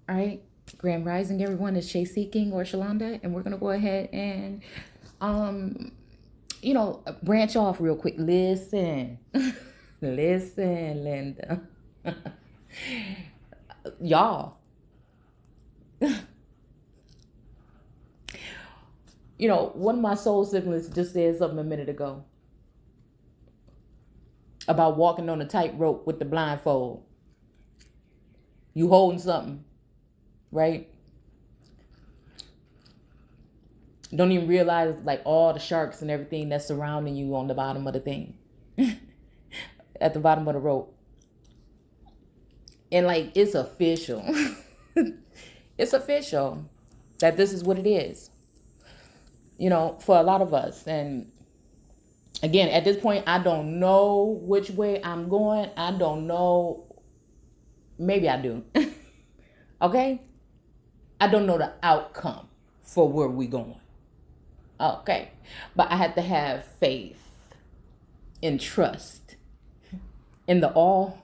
All right. Grand Rising, everyone. Is Shay Seeking or Shalonda, and we're gonna go ahead and, um, branch off real quick. Listen, listen, Linda, y'all. One of my soul siblings just said something a minute ago about walking on a tightrope with the blindfold. You holding something, right? Don't even realize like all the sharks and everything that's surrounding you on the bottom of the thing, at the bottom of the rope. And like it's official. It's official that this is what it is, for a lot of us. And again, at this point, I don't know which way I'm going. I don't know. Maybe I do. Okay? I don't know the outcome for where we going. Okay. But I have to have faith and trust in the all,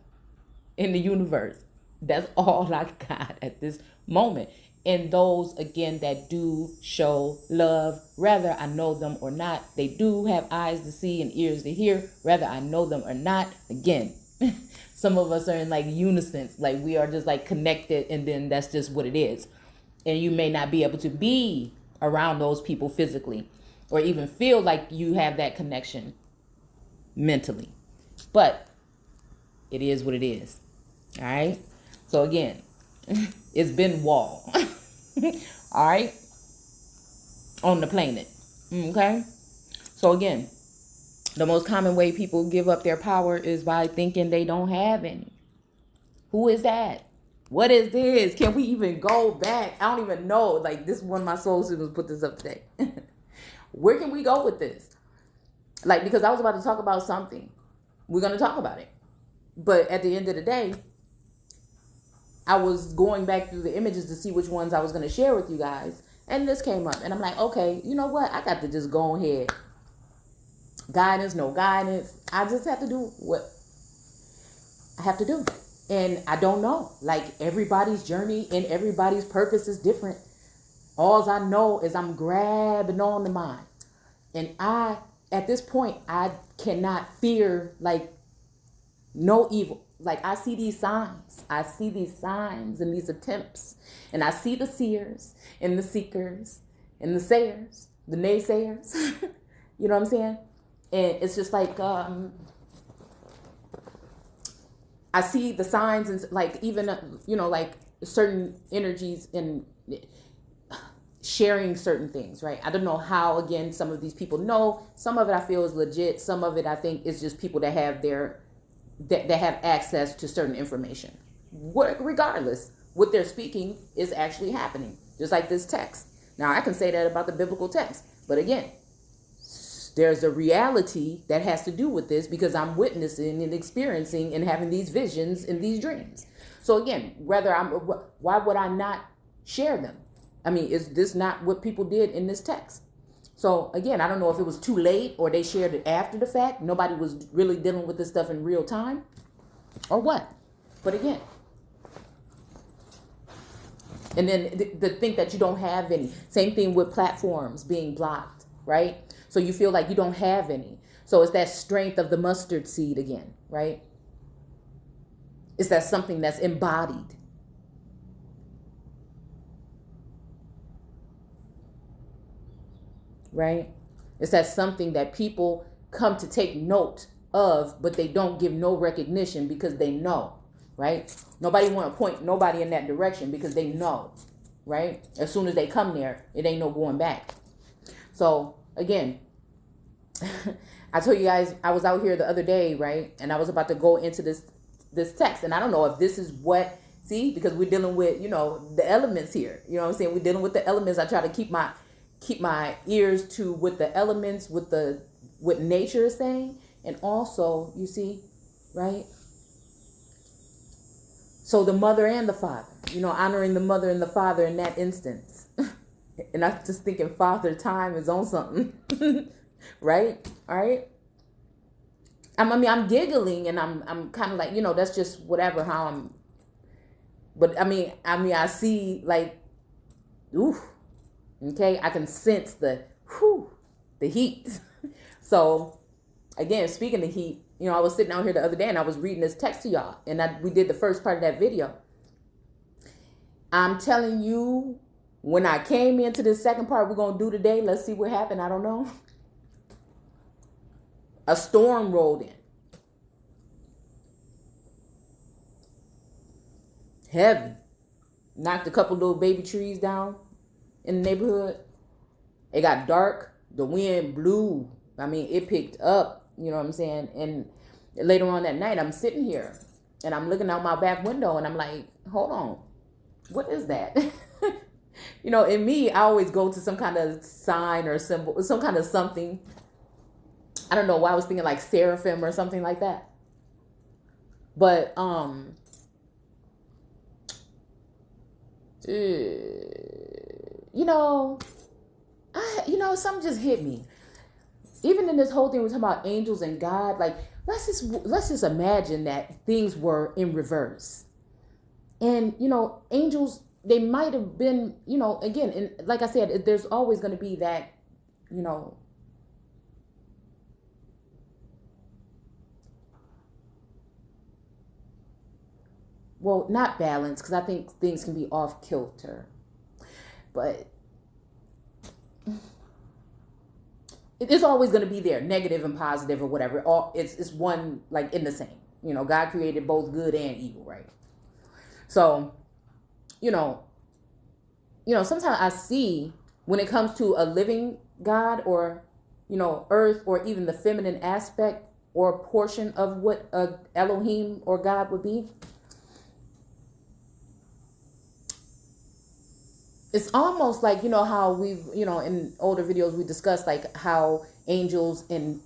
in the universe. That's all I got at this moment. And those, again, that do show love, whether I know them or not, they do have eyes to see and ears to hear, whether I know them or not. Again, some of us are in like unison, like we are just like connected, and then that's just what it is. And you may not be able to be around those people physically or even feel like you have that connection mentally. But it is what it is. All right. So again, it's been wall. All right. On the planet. Okay. So again, the most common way people give up their power is by thinking they don't have any. Who is that? What is this? Can we even go back? I don't even know. Like, this is one of my soul siblings put this up today. Where can we go with this? Like, because I was about to talk about something. We're going to talk about it. But at the end of the day, I was going back through the images to see which ones I was going to share with you guys. And this came up. And I'm like, okay, you know what? I got to just go ahead. Guidance, no guidance. I just have to do what I have to do. And I don't know. Like, everybody's journey and everybody's purpose is different. All I know is I'm grabbing on to mine. And at this point, I cannot fear, like, no evil. Like, I see these signs. I see these signs and these attempts. And I see the seers and the seekers and the sayers, the naysayers. You know what I'm saying? And it's just like, I see the signs and like even, like certain energies in sharing certain things, right? I don't know how, again, some of these people know. Some of it I feel is legit. Some of it I think is just people that have that have access to certain information. Regardless, what they're speaking is actually happening. Just like this text. Now, I can say that about the biblical text. But again, there's a reality that has to do with this because I'm witnessing and experiencing and having these visions and these dreams. So again, why would I not share them? I mean, is this not what people did in this text? So again, I don't know if it was too late or they shared it after the fact. Nobody was really dealing with this stuff in real time or what. But again, and then the think that you don't have any. Same thing with platforms being blocked, right? So you feel like you don't have any. So it's that strength of the mustard seed again, right? It's that something that's embodied. Right? It's that something that people come to take note of, but they don't give no recognition because they know, right? Nobody want to point nobody in that direction because they know, right? As soon as they come there, it ain't no going back. So again, I told you guys I was out here the other day, right? And I was about to go into this text, and I don't know if this is what, see, because we're dealing with, the elements here. You know what I'm saying? We're dealing with the elements. I try to keep my ears to what the elements, what nature is saying, and also, you see, right? So the mother and the father, honoring the mother and the father in that instance. And I'm just thinking Father Time is on something. Right? All right. I'm giggling and I'm kind of like, that's just whatever, how I'm But I see like, oof. Okay, I can sense the heat. So again, speaking of heat, I was sitting out here the other day and I was reading this text to y'all, and we did the first part of that video. I'm telling you, when I came into this second part we're gonna do today, let's see what happened. I don't know. A storm rolled in. Heavy. Knocked a couple little baby trees down in the neighborhood. It got dark. The wind blew. It picked up. You know what I'm saying? And later on that night, I'm sitting here and I'm looking out my back window and I'm like, hold on. What is that? In me, I always go to some kind of sign or symbol, some kind of something. I don't know why I was thinking like seraphim or something like that. But, something just hit me. Even in this whole thing, we're talking about angels and God. Like, let's just imagine that things were in reverse. And, angels, they might have been, again, and like I said, there's always going to be that, well, not balance, because I think things can be off kilter. But it's always going to be there, negative and positive or whatever. It's one, like, in the same. God created both good and evil, right? So, sometimes I see when it comes to a living God or, earth, or even the feminine aspect or portion of what Elohim or God would be. It's almost like, how we've, in older videos we discussed like how angels and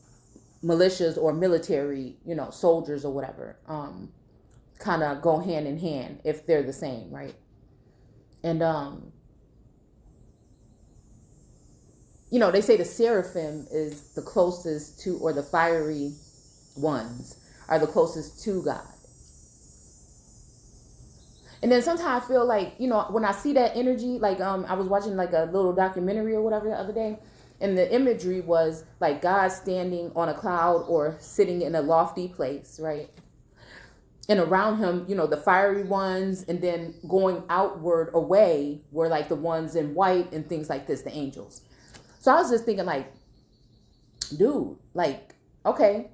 militias or military, soldiers or whatever, kind of go hand in hand if they're the same, right? And they say the seraphim is the closest to, or the fiery ones are the closest to God. And then sometimes I feel like, when I see that energy, like I was watching like a little documentary or whatever the other day, and the imagery was like God standing on a cloud or sitting in a lofty place, right? And around him, the fiery ones, and then going outward away were like the ones in white and things like this, the angels. So I was just thinking like, dude, like, okay.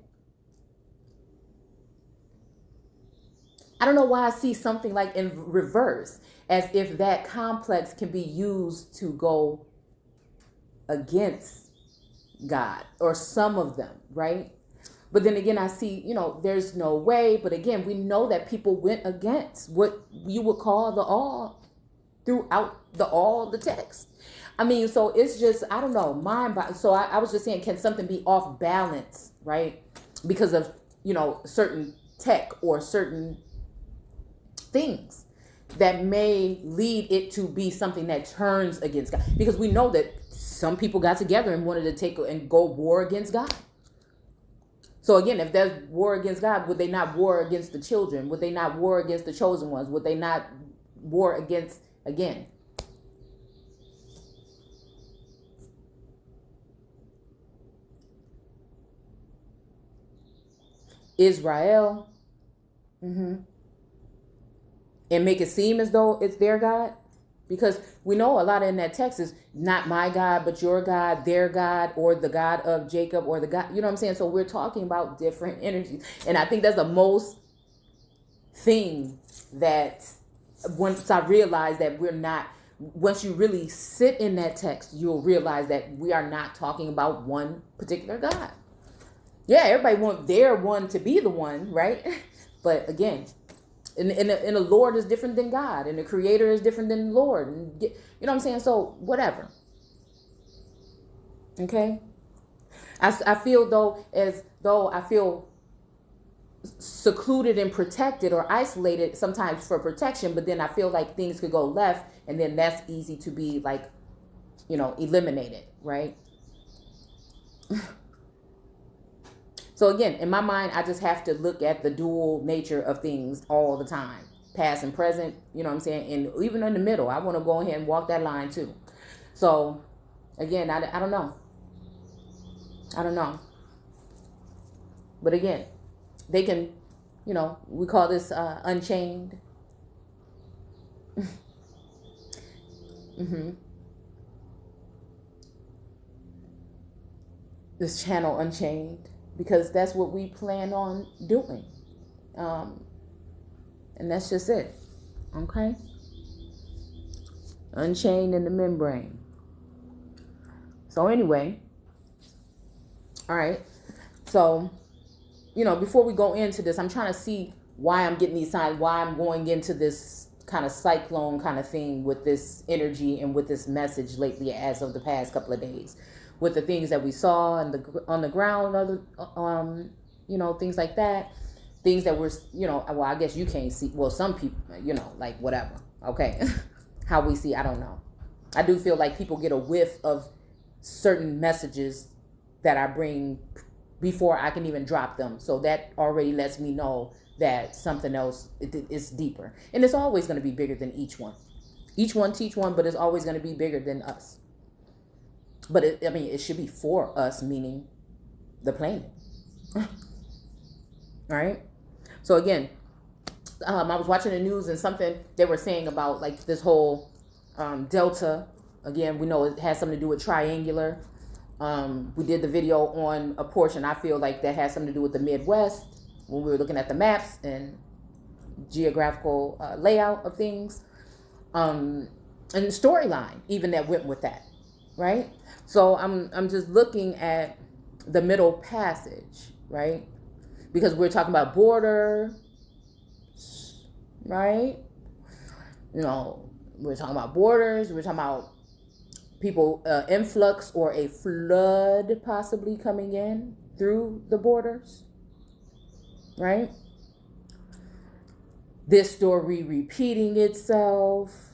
I don't know why I see something like in reverse, as if that complex can be used to go against God, or some of them, right? But then again, I see, there's no way. But again, we know that people went against what you would call the all throughout the text. So it's just, I don't know, so I was just saying, can something be off balance, right? Because of, certain tech or certain things that may lead it to be something that turns against God. Because we know that some people got together and wanted to take and go war against God. So again, if there's war against God, would they not war against the children? Would they not war against the chosen ones? Would they not war against, again, Israel? And make it seem as though it's their God? Because we know a lot in that text is not my God, but your God, their God, or the God of Jacob, or the God, you know what I'm saying? So we're talking about different energies. And I think that's the most thing that once I realized that we're not, once you really sit in that text, you'll realize that we are not talking about one particular God. Yeah, everybody wants their one to be the one, right? But again, and the Lord is different than God, and the Creator is different than the Lord, and you know what I'm saying? So whatever. Okay. I feel as though I feel secluded and protected or isolated sometimes for protection, but then I feel like things could go left, and then that's easy to be like, eliminated, right? So again, in my mind, I just have to look at the dual nature of things all the time. past and present, you know what I'm saying? And even in the middle, I want to go ahead and walk that line too. So again, I don't know. I don't know. But again, they can, we call this unchained. This channel Unchained, because that's what we plan on doing. And that's just it. Okay? Unchained in the membrane. So anyway, all right. So, before we go into this, I'm trying to see why I'm getting these signs, why I'm going into this kind of cyclone kind of thing with this energy and with this message lately as of the past couple of days. With the things that we saw on the ground, things like that. Things that were, well, I guess you can't see. Well, some people, like whatever. Okay. How we see, I don't know. I do feel like people get a whiff of certain messages that I bring before I can even drop them. So that already lets me know that something else is deeper. And it's always going to be bigger than each one. Each one teach one, but it's always going to be bigger than us. But it should be for us, meaning the planet. All right. So again, I was watching the news and something they were saying about like this whole Delta. Again, we know it has something to do with triangular. We did the video on a portion. I feel like that has something to do with the Midwest when we were looking at the maps and geographical layout of things. And the storyline even that went with that. Right. So I'm just looking at the Middle Passage, right? Because we're talking about border, right? We're talking about borders. We're talking about people, influx or a flood possibly coming in through the borders, right? This story repeating itself.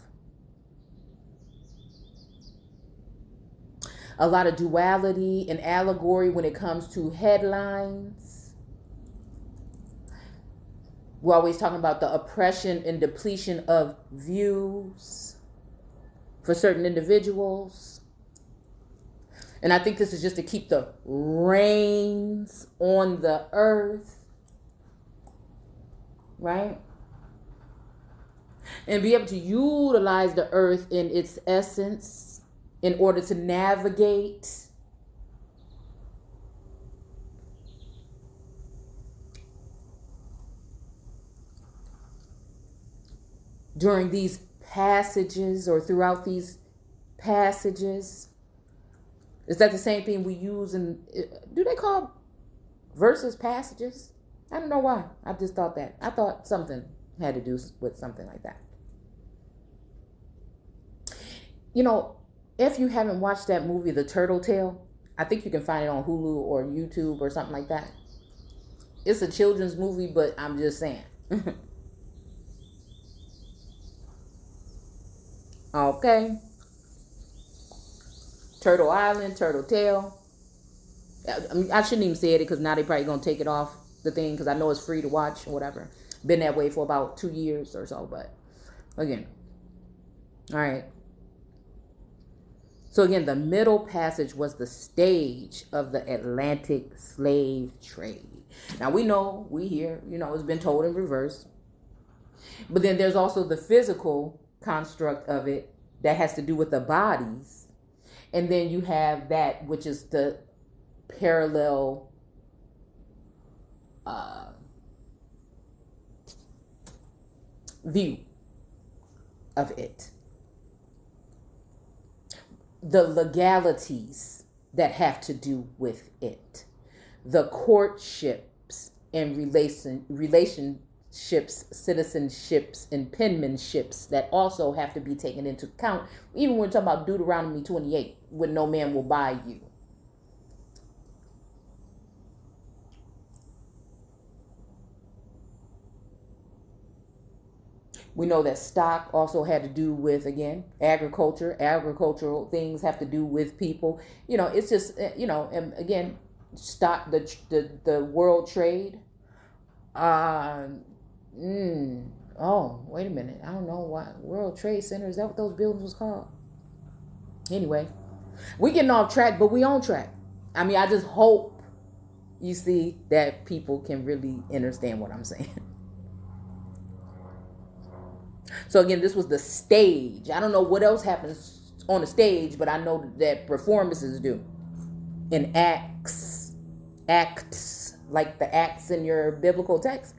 A lot of duality and allegory when it comes to headlines. We're always talking about the oppression and depletion of views for certain individuals. And I think this is just to keep the reins on the earth, right? And be able to utilize the earth in its essence in order to navigate during these passages or throughout these passages. Is that the same thing we use in, do they call verses passages? I don't know why. I just thought that. I thought something had to do with something like that. If you haven't watched that movie, The Turtle Tale, I think you can find it on Hulu or YouTube or something like that. It's a children's movie, but I'm just saying. Okay. Turtle Island, Turtle Tale. I shouldn't even say it because now they probably going to take it off the thing because I know it's free to watch or whatever. Been that way for about 2 years or so, but again. All right. So again, the Middle Passage was the stage of the Atlantic slave trade. Now we hear, it's been told in reverse. But then there's also the physical construct of it that has to do with the bodies. And then you have that which is the parallel view of it. The legalities that have to do with it, the courtships and relationships, citizenships, and penmanships that also have to be taken into account. Even when we're talking about Deuteronomy 28, when no man will buy you. We know that stock also had to do with, again, agriculture. Agricultural things have to do with people. It's just, and again, stock, the world trade. Oh, wait a minute. I don't know what World Trade Center, is that what those buildings was called? Anyway, we getting off track, but we on track. I mean, I just hope you see that people can really understand what I'm saying. So again, this was the stage. I don't know what else happens on the stage, but I know that performances do. And acts, like the acts in your biblical text.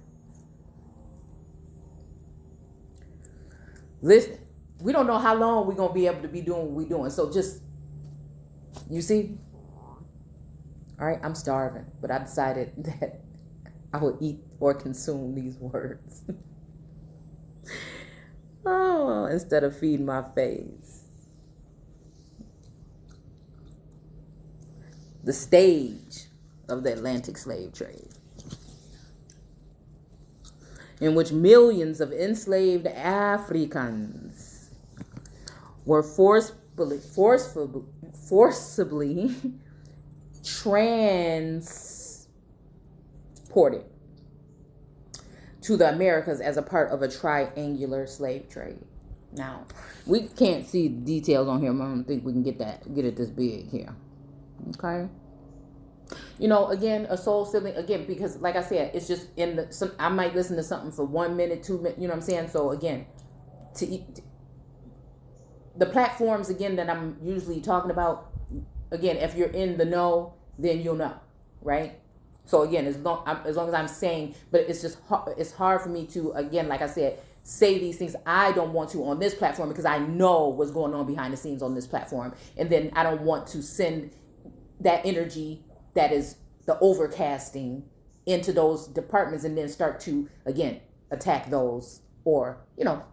Listen, we don't know how long we're going to be able to be doing what we're doing. So just, you see? All right, I'm starving, but I decided that I will eat or consume these words. Oh, instead of feed my face. The stage of the Atlantic slave trade, in which millions of enslaved Africans were forcibly transported to the Americas as a part of a triangular slave trade. Now, we can't see the details on here. I don't think we can get it this big here. Okay. You know, again, a soul sibling, again, because like I said, it's just I might listen to something for 1 minute, 2 minutes, you know what I'm saying? So again, the platforms, again, that I'm usually talking about, again, if you're in the know, then you'll know, right? So again, as long as I'm saying, but it's just it's hard for me to, again, like I said, say these things. I don't want to on this platform because I know what's going on behind the scenes on this platform, and then I don't want to send that energy that is the overcasting into those departments and then start to, again, attack those or,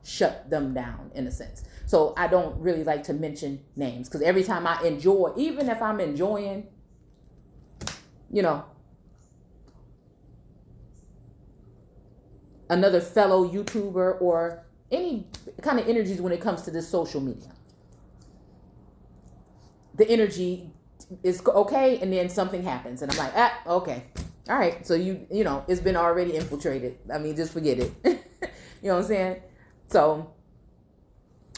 shut them down in a sense. So I don't really like to mention names because every time I enjoy, even if I'm enjoying, another fellow YouTuber or any kind of energies when it comes to this social media, the energy is okay, and then something happens and I'm like, okay, all right, so it's been already infiltrated. I mean, just forget it. You know what I'm saying? So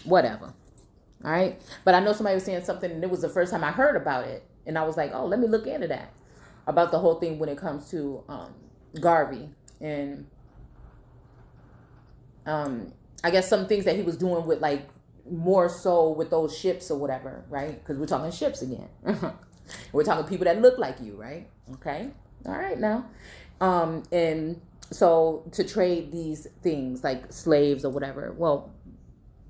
whatever. All right, but I know somebody was saying something and it was the first time I heard about it, and I was like, oh, let me look into that, about the whole thing when it comes to Garvey and I guess some things that he was doing with, like, more so with those ships or whatever, right? Because we're talking ships again. We're talking people that look like you, right? Okay. All right now. And so to trade these things like slaves or whatever, well,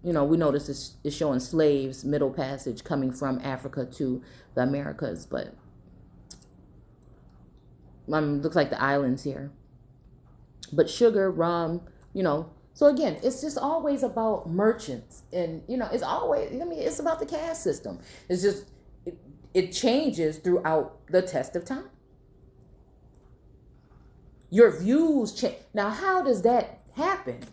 we notice it's showing slaves, Middle Passage, coming from Africa to the Americas, but looks like the islands here. But sugar, rum, so again, it's just always about merchants, and it's always, it's about the caste system. It's just it changes throughout the test of time. Your views change. Now, how does that happen?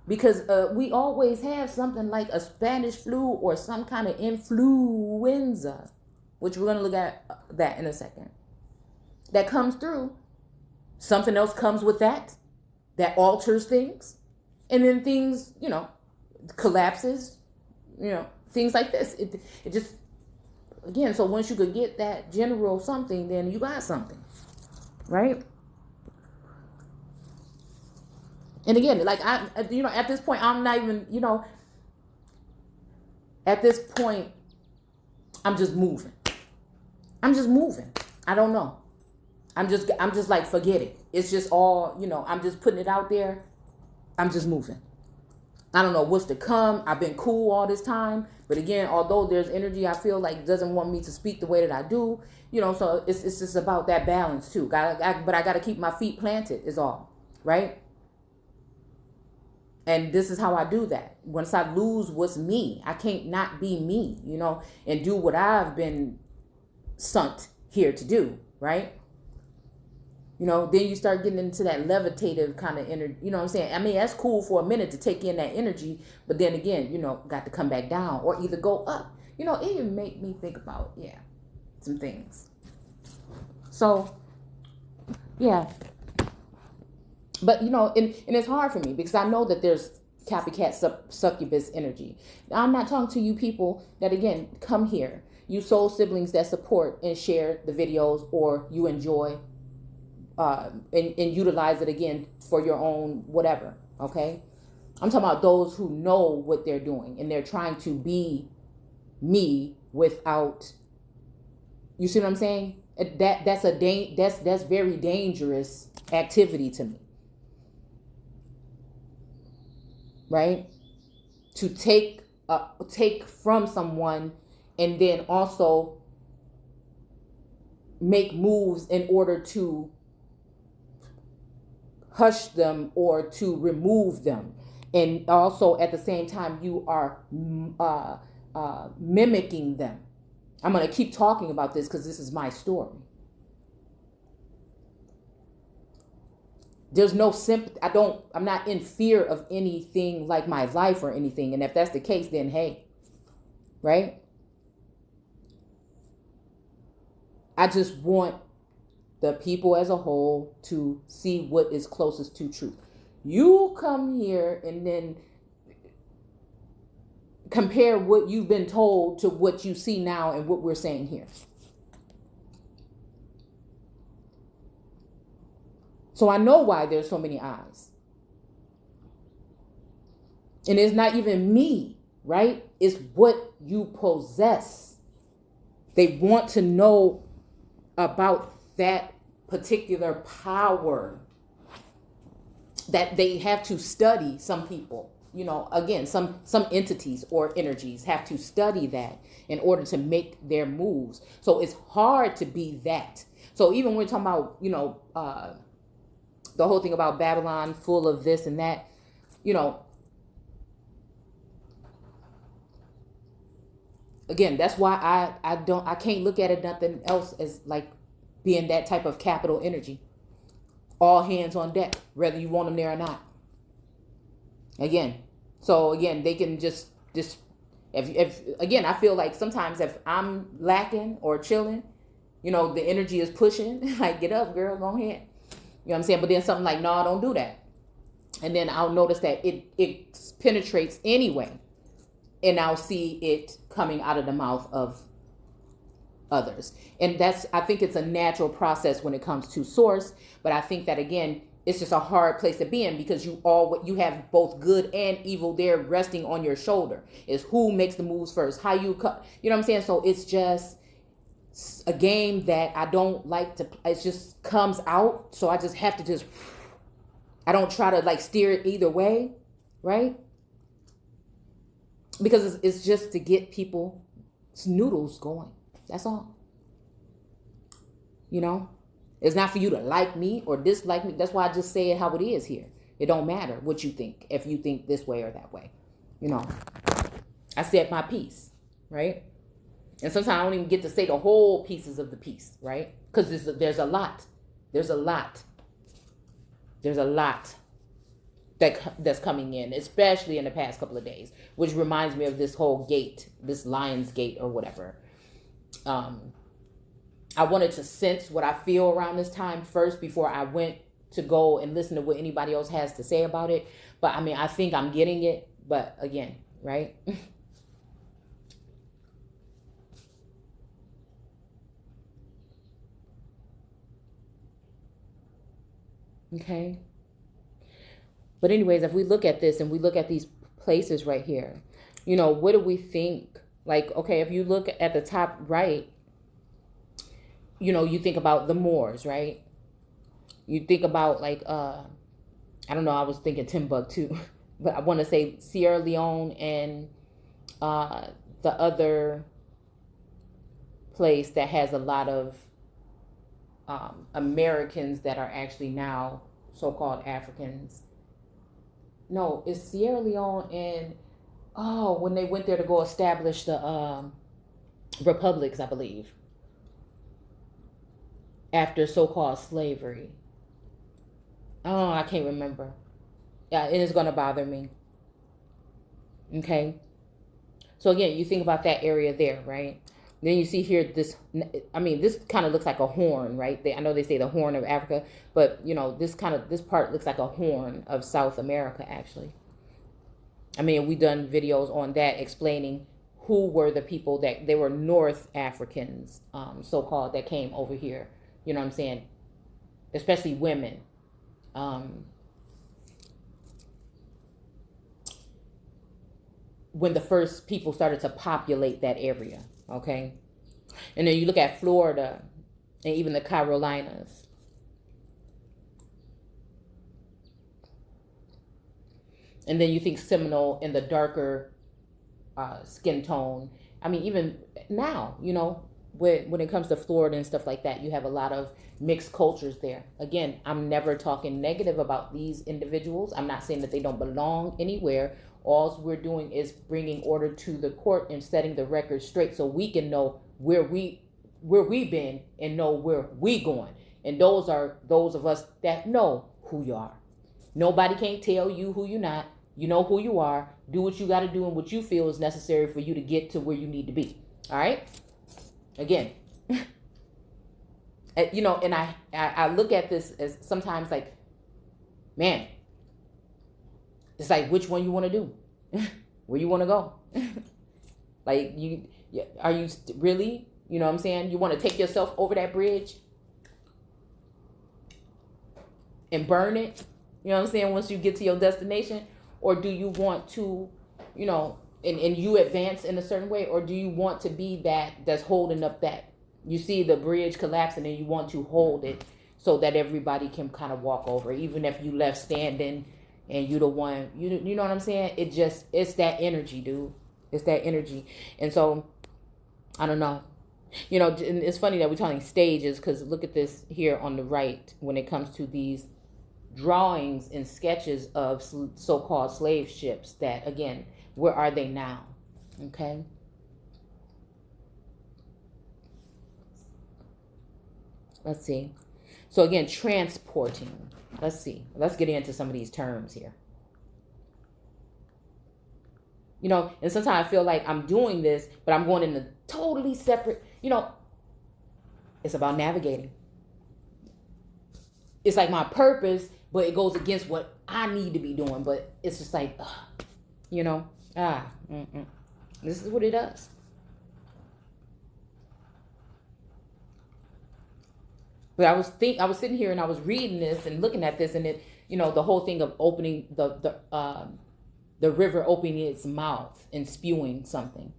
Because we always have something like a Spanish flu or some kind of influenza, which we're going to look at that in a second. That comes through. Something else comes with that alters things. And then things, collapses, things like this. It just, again, so once you could get that general something, then you got something, right? And again, like, at this point, I'm not even, at this point, I'm just moving. I don't know. I'm just like, forget it. It's just all, I'm just putting it out there. I'm just moving. I don't know what's to come. I've been cool all this time. But again, although there's energy I feel like doesn't want me to speak the way that I do, so it's just about that balance too. But I got to keep my feet planted is all, right? And this is how I do that. Once I lose what's me, I can't not be me, and do what I've been sent here to do, right? Then you start getting into that levitative kind of energy. You know what I'm saying? I mean, that's cool for a minute to take in that energy. But then again, got to come back down or either go up. It even make me think about, some things. So, yeah. But, and it's hard for me because I know that there's copycat succubus energy. Now, I'm not talking to you people that, again, come here. You soul siblings that support and share the videos, or you enjoy and utilize it again for your own whatever. Okay. I'm talking about those who know what they're doing and they're trying to be me without, you see what I'm saying? That's very dangerous activity to me. Right? To take from someone and then also make moves in order to hush them or to remove them. And also at the same time, you are mimicking them. I'm going to keep talking about this because this is my story. There's no sympathy. I'm not in fear of anything like my life or anything. And if that's the case, then hey, right? I just want the people as a whole to see what is closest to truth. You come here and then compare what you've been told to what you see now and what we're saying here. So I know why there's so many eyes. And it's not even me, right? It's what you possess. They want to know about that particular power that they have to study. Some people, again, some entities or energies have to study that in order to make their moves. So it's hard to be that. So even when we're talking about, the whole thing about Babylon full of this and that, again, that's why I can't look at it nothing else as like being that type of capital energy. All hands on deck, whether you want them there or not. Again, they can just if again, I feel like sometimes if I'm lacking or chilling, the energy is pushing, like, get up, girl, go ahead. You know what I'm saying? But then something like, no, don't do that. And then I'll notice that it penetrates anyway. And I'll see it coming out of the mouth of others. And I think it's a natural process when it comes to source. But I think that, again, it's just a hard place to be in because you have both good and evil there resting on your shoulder. Is who makes the moves first, how you cut. You know what I'm saying? So it's just a game that I don't like to, it just comes out. So I just have to I don't try to like steer it either way. Right? Because it's just to get people's noodles going. That's all. It's not for you to like me or dislike me. That's why I just say it how it is here. It don't matter what you think. If you think this way or that way, I said my piece, right? And sometimes I don't even get to say the whole pieces of the piece, right? Because there's a lot. There's a lot that's coming in, especially in the past couple of days, which reminds me of this whole gate, this Lion's Gate or whatever. I wanted to sense what I feel around this time first before I went to go and listen to what anybody else has to say about it. But I think I'm getting it. But again, right? Okay. But anyways, if we look at this and we look at these places right here, what do we think? Like, okay, if you look at the top right, you think about the Moors, right? You think about like, I don't know, I was thinking Timbuktu, but I want to say Sierra Leone and the other place that has a lot of Americans that are actually now so-called Africans. No, it's Sierra Leone and when they went there to go establish the republics, I believe, after so-called slavery. Oh, I can't remember. Yeah, it is going to bother me. Okay. So again, you think about that area there, right? Then you see here this, I mean, this kind of looks like a horn, right? I know they say the horn of Africa, but you know, this part looks like a horn of South America, actually. I mean, we done videos on that explaining who were the people that they were North Africans, so-called, that came over here. You know what I'm saying? Especially women. When the first people started to populate that area, okay? And then you look at Florida and even the Carolinas. And then you think Seminole in the darker skin tone. I mean, even now, you know, when it comes to Florida and stuff like that, you have a lot of mixed cultures there. Again, I'm never talking negative about these individuals. I'm not saying that they don't belong anywhere. All we're doing is bringing order to the court and setting the record straight so we can know where we've been and know where we going. And those are those of us that know who you are. Nobody can't tell you who you're not. You know who you are. Do what you got to do and what you feel is necessary for you to get to where you need to be. All right? Again, you know, and I look at this as sometimes like, man, it's like, which one you want to do? Where you want to go? Like, are you really, you know what I'm saying? You want to take yourself over that bridge and burn it? You know what I'm saying? Once you get to your destination? Or do you want to, you know, and you advance in a certain way? Or do you want to be that's holding up that? You see the bridge collapsing and you want to hold it so that everybody can kind of walk over. Even if you left standing and you the one, you know what I'm saying? It's that energy, dude. It's that energy. And so, I don't know. You know, it's funny that we're talking stages because look at this here on the right when it comes to these drawings and sketches of so-called slave ships that, again, where are they now? Okay. Let's see. So again, transporting. Let's see. Let's get into some of these terms here. You know, and sometimes I feel like I'm doing this, but I'm going in a totally separate, you know, it's about navigating. It's like my purpose, but it goes against what I need to be doing. But it's just like, you know, this is what it does. But I was sitting here and I was reading this and looking at this, and it, you know, the whole thing of opening the river opening its mouth and spewing something.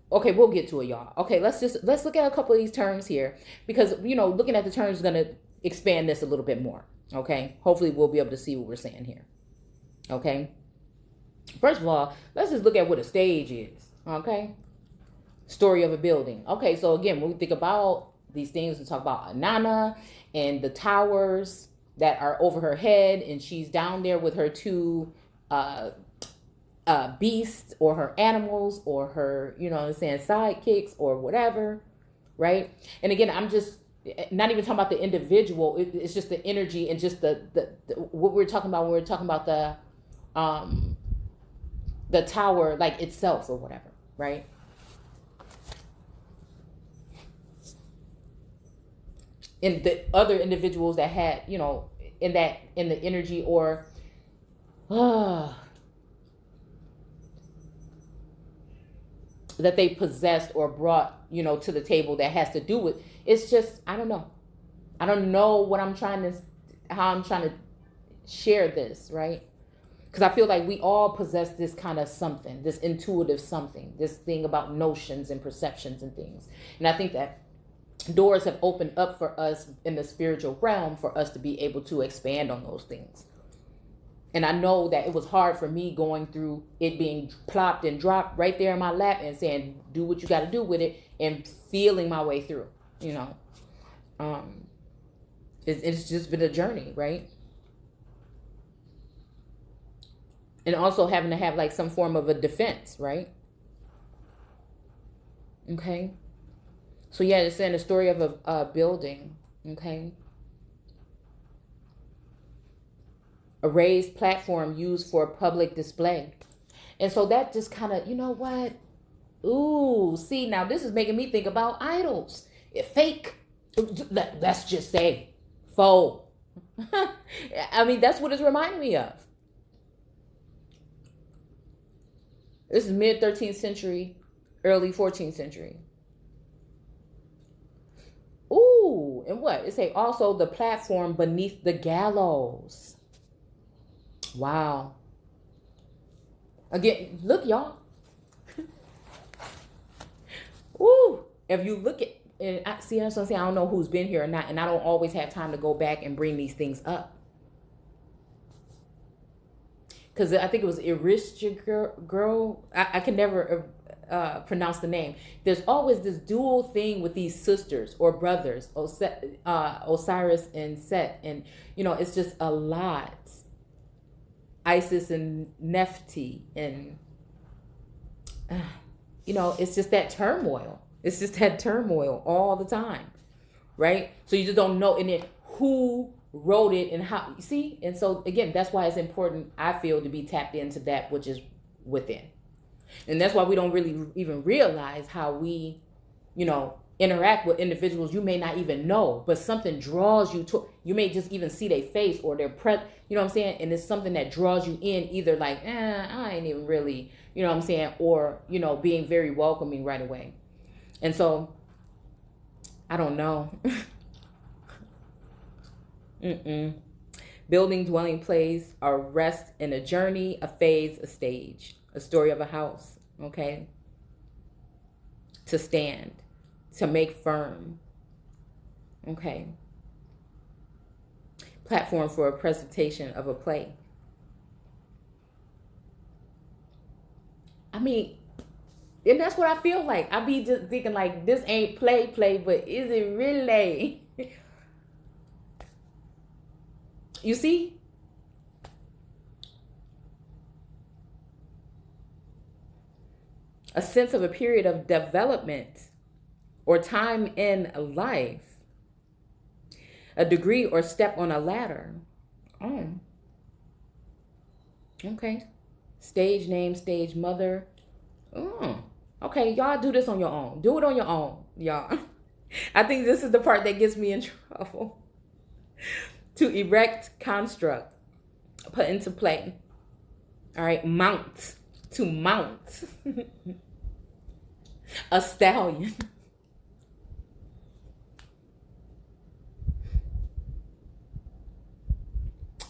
Okay, we'll get to it, y'all. Okay, let's look at a couple of these terms here because, you know, looking at the terms is going to expand this a little bit more. Okay, hopefully we'll be able to see what we're saying here. Okay, first of all, let's just look at what a stage is. Okay, story of a building. Okay, so again, when we think about these things, we talk about Inanna and the towers that are over her head, and she's down there with her two beasts or her animals or her, you know what I'm saying, sidekicks or whatever, right? And again, I'm just not even talking about the individual. It's just the energy and just the what we're talking about when we're talking about the tower like itself or whatever, right? And the other individuals that had, you know, in the energy or that they possessed or brought, you know, to the table that has to do with, it's just, I don't know what how I'm trying to share this, right? Because I feel like we all possess this kind of something, this intuitive something, this thing about notions and perceptions and things. And I think that doors have opened up for us in the spiritual realm for us to be able to expand on those things. And I know that it was hard for me going through it being plopped and dropped right there in my lap and saying, do what you got to do with it, and feeling my way through, you know. It's just been a journey, right? And also having to have like some form of a defense, right? Okay. So yeah, it's in the story of a building, okay? A raised platform used for public display. And so that just kind of, you know what? Ooh, see, now this is making me think about idols. Fake. Let's just say faux. I mean, that's what it's reminding me of. This is mid 13th century, early 14th century. Ooh, and what? It say also the platform beneath the gallows. Wow. Again, look, y'all. Ooh, if you look at, and I see, that's what I'm saying. I don't know who's been here or not, and I don't always have time to go back and bring these things up. Because I think it was Irish girl. I can never pronounce the name. There's always this dual thing with these sisters or brothers, Osiris and Set, and it's just a lot. Isis and Nephti, and it's just that turmoil. It's just that turmoil all the time, right? So you just don't know, and then who wrote it and how. You see, and so again, that's why it's important, I feel, to be tapped into that which is within, and that's why we don't really even realize how we, interact with individuals you may not even know, but something draws you to. You may just even see their face or their you know what I'm saying, and it's something that draws you in, either like, I ain't even really, you know what I'm saying, or being very welcoming right away. And so I don't know. Building, dwelling place, a rest in a journey, a phase, a stage, a story of a house. Okay. To stand, to make firm. Okay. Platform for a presentation of a play. I mean, and that's what I feel like. I be just thinking like, this ain't play, but is it really? You see? A sense of a period of development or time in life. A degree or step on a ladder. Oh. Okay. Stage name, stage mother. Oh. Okay, y'all do this on your own. Do it on your own, y'all. I think this is the part that gets me in trouble. To erect, construct, put into play. All right, mount. To mount. A stallion.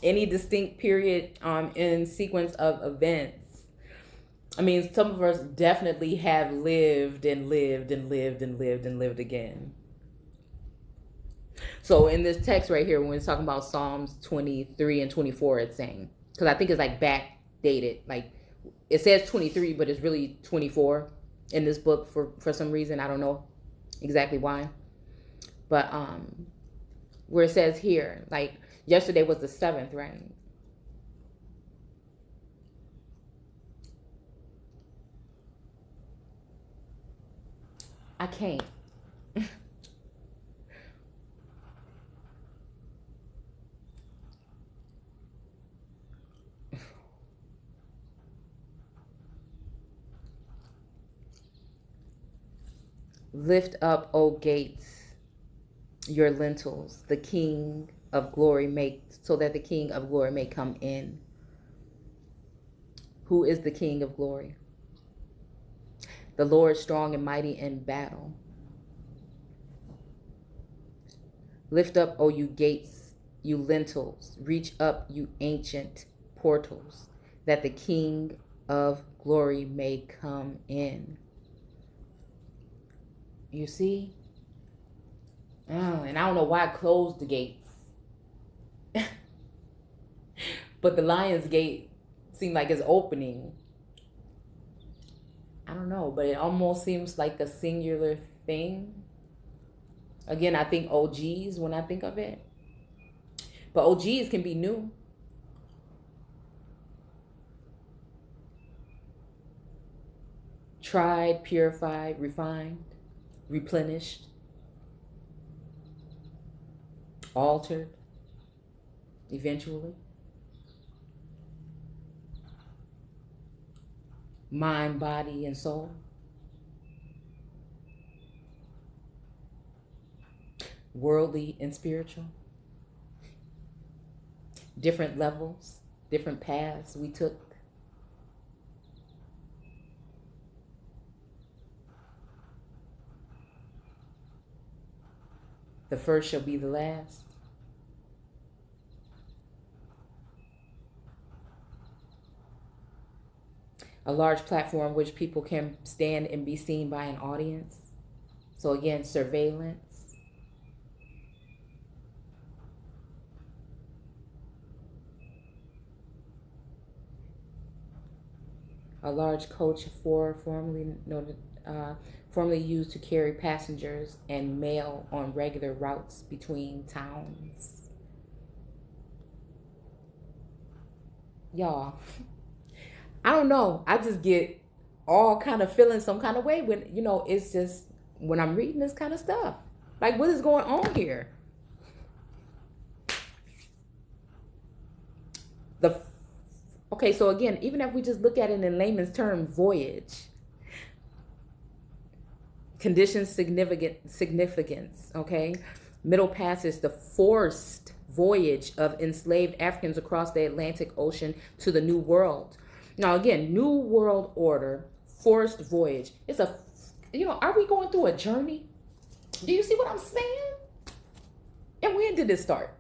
Any distinct period in sequence of events. I mean, some of us definitely have lived and lived and lived and lived and lived again. So in this text right here, when it's talking about Psalms 23 and 24, it's saying, because I think it's like backdated, like it says 23, but it's really 24 in this book for some reason. I don't know exactly why. But where it says here, like yesterday was the 7th, right? I can't. Lift up, O gates, your lintels, the King of glory so that the King of glory may come in. Who is the King of glory? The Lord strong and mighty in battle. Lift up, O you gates, you lintels. Reach up, you ancient portals, that the King of glory may come in. You see? Oh, and I don't know why I closed the gates. But the Lion's Gate seemed like it's opening. I don't know, but it almost seems like a singular thing. Again, I think OGs when I think of it. But OGs can be new. Tried, purified, refined, replenished, altered, eventually. Mind, body, and soul. worldly and spiritual. Different levels, different paths we took. The first shall be the last. A large platform which people can stand and be seen by an audience. So again, surveillance. A large coach formerly used to carry passengers and mail on regular routes between towns. Y'all, I don't know. I just get all kind of feeling some kind of way when, it's just when I'm reading this kind of stuff. Like, what is going on here? Okay, so again, even if we just look at it in layman's term, voyage. Conditions significance, okay? Middle Passage, the forced voyage of enslaved Africans across the Atlantic Ocean to the New World. Now, again, New World Order, forced voyage. It's are we going through a journey? Do you see what I'm saying? And when did this start?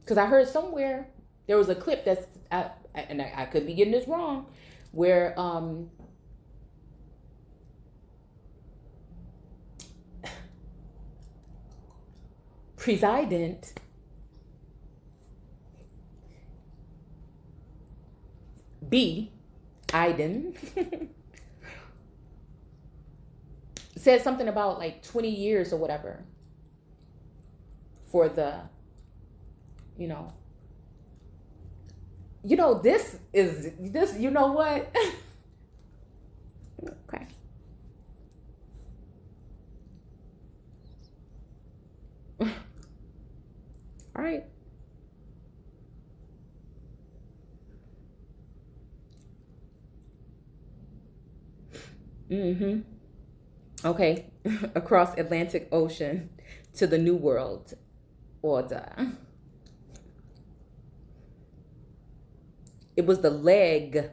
Because I heard somewhere there was a clip that's, and I could be getting this wrong, where President Biden said something about like 20 years or whatever for the, this, you know what? Okay. All right. Okay. Across Atlantic Ocean to the New World Order. It was the leg,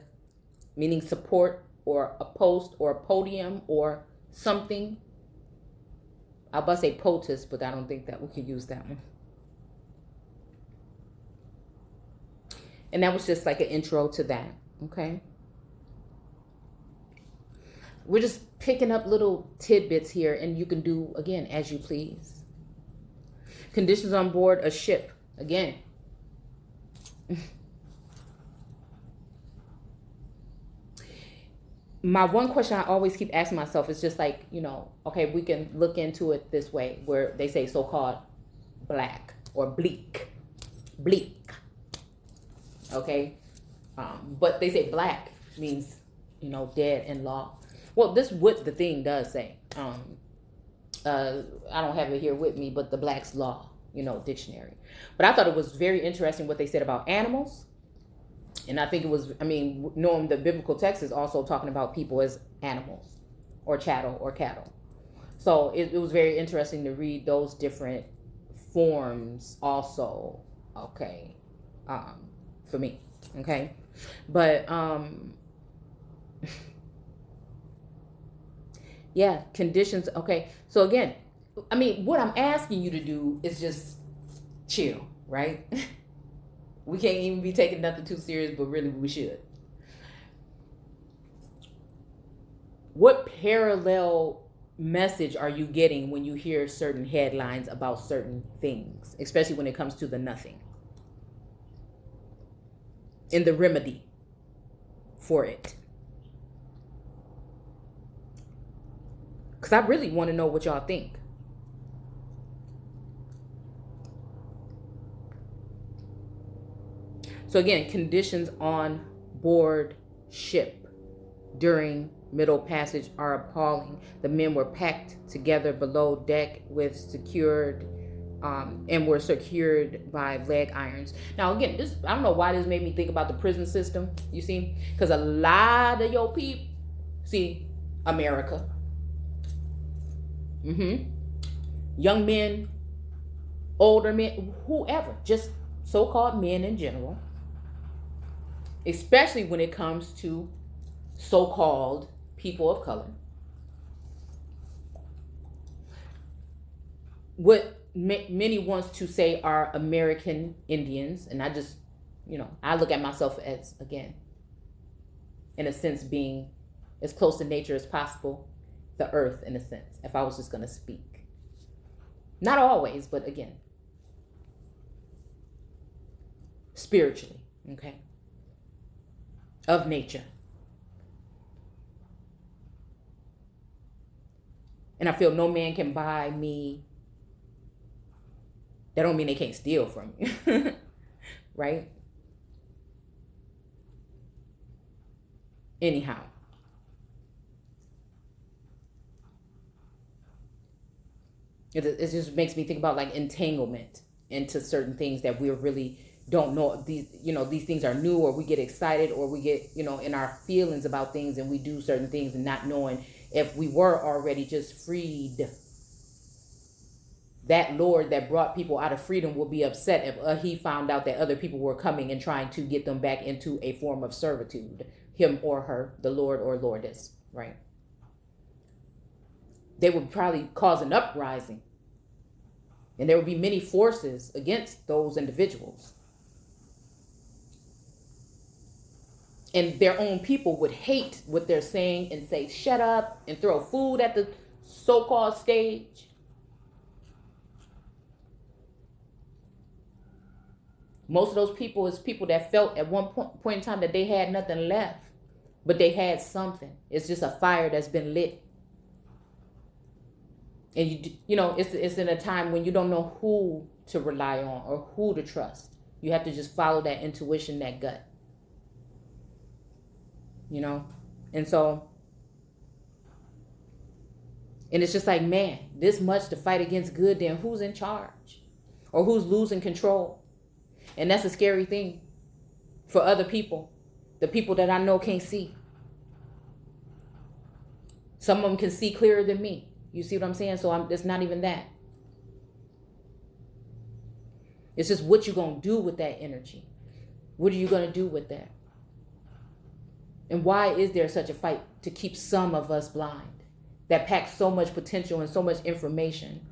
meaning support or a post or a podium or something. I was about to say POTUS, but I don't think that we could use that one. And that was just like an intro to that, okay? We're just picking up little tidbits here, and you can do, again, as you please. Conditions on board a ship, again. My one question I always keep asking myself is just like, okay, we can look into it this way, where they say so-called black or bleak, okay? But they say black means, dead in law. Well, this is what the thing does say. I don't have it here with me, but the Black's Law, dictionary. But I thought it was very interesting what they said about animals. And I think it was, knowing the biblical text is also talking about people as animals or chattel or cattle. So it was very interesting to read those different forms also, okay, for me, okay? But, yeah, conditions, okay. So again, what I'm asking you to do is just chill, right? We can't even be taking nothing too serious, but really we should. What parallel message are you getting when you hear certain headlines about certain things, especially when it comes to the nothing? And the remedy for it. Because I really want to know what y'all think. So again, conditions on board ship during Middle Passage are appalling. The men were packed together below deck with secured and were secured by leg irons. Now again, I don't know why this made me think about the prison system, you see? Because a lot of your people, see, America, Mm-hmm. Young men, older men, whoever, just so-called men in general, especially when it comes to so-called people of color, what many wants to say are American Indians, and I look at myself as, again, in a sense, being as close to nature as possible, the earth, in a sense, if I was just going to speak. Not always, but again, spiritually, okay, of nature. And I feel no man can buy me. That don't mean they can't steal from you, right? Anyhow, it just makes me think about like entanglement into certain things that we really don't know. These things are new, or we get excited, or we get, in our feelings about things, and we do certain things and not knowing if we were already just freed. That Lord that brought people out of freedom will be upset if he found out that other people were coming and trying to get them back into a form of servitude, him or her, the Lord or Lordess, right? They would probably cause an uprising, and there would be many forces against those individuals. And their own people would hate what they're saying and say, shut up, and throw food at the so-called stage. Most of those people is people that felt at one point in time that they had nothing left, but they had something. It's just a fire that's been lit. And it's in a time when you don't know who to rely on or who to trust. You have to just follow that intuition, that gut. And so, and it's just like, man, this much to fight against good, then who's in charge? Or who's losing control? And that's a scary thing for other people. The people that I know can't see. Some of them can see clearer than me. You see what I'm saying? So it's not even that. It's just what you're going to do with that energy. What are you going to do with that? And why is there such a fight to keep some of us blind that pack so much potential and so much information?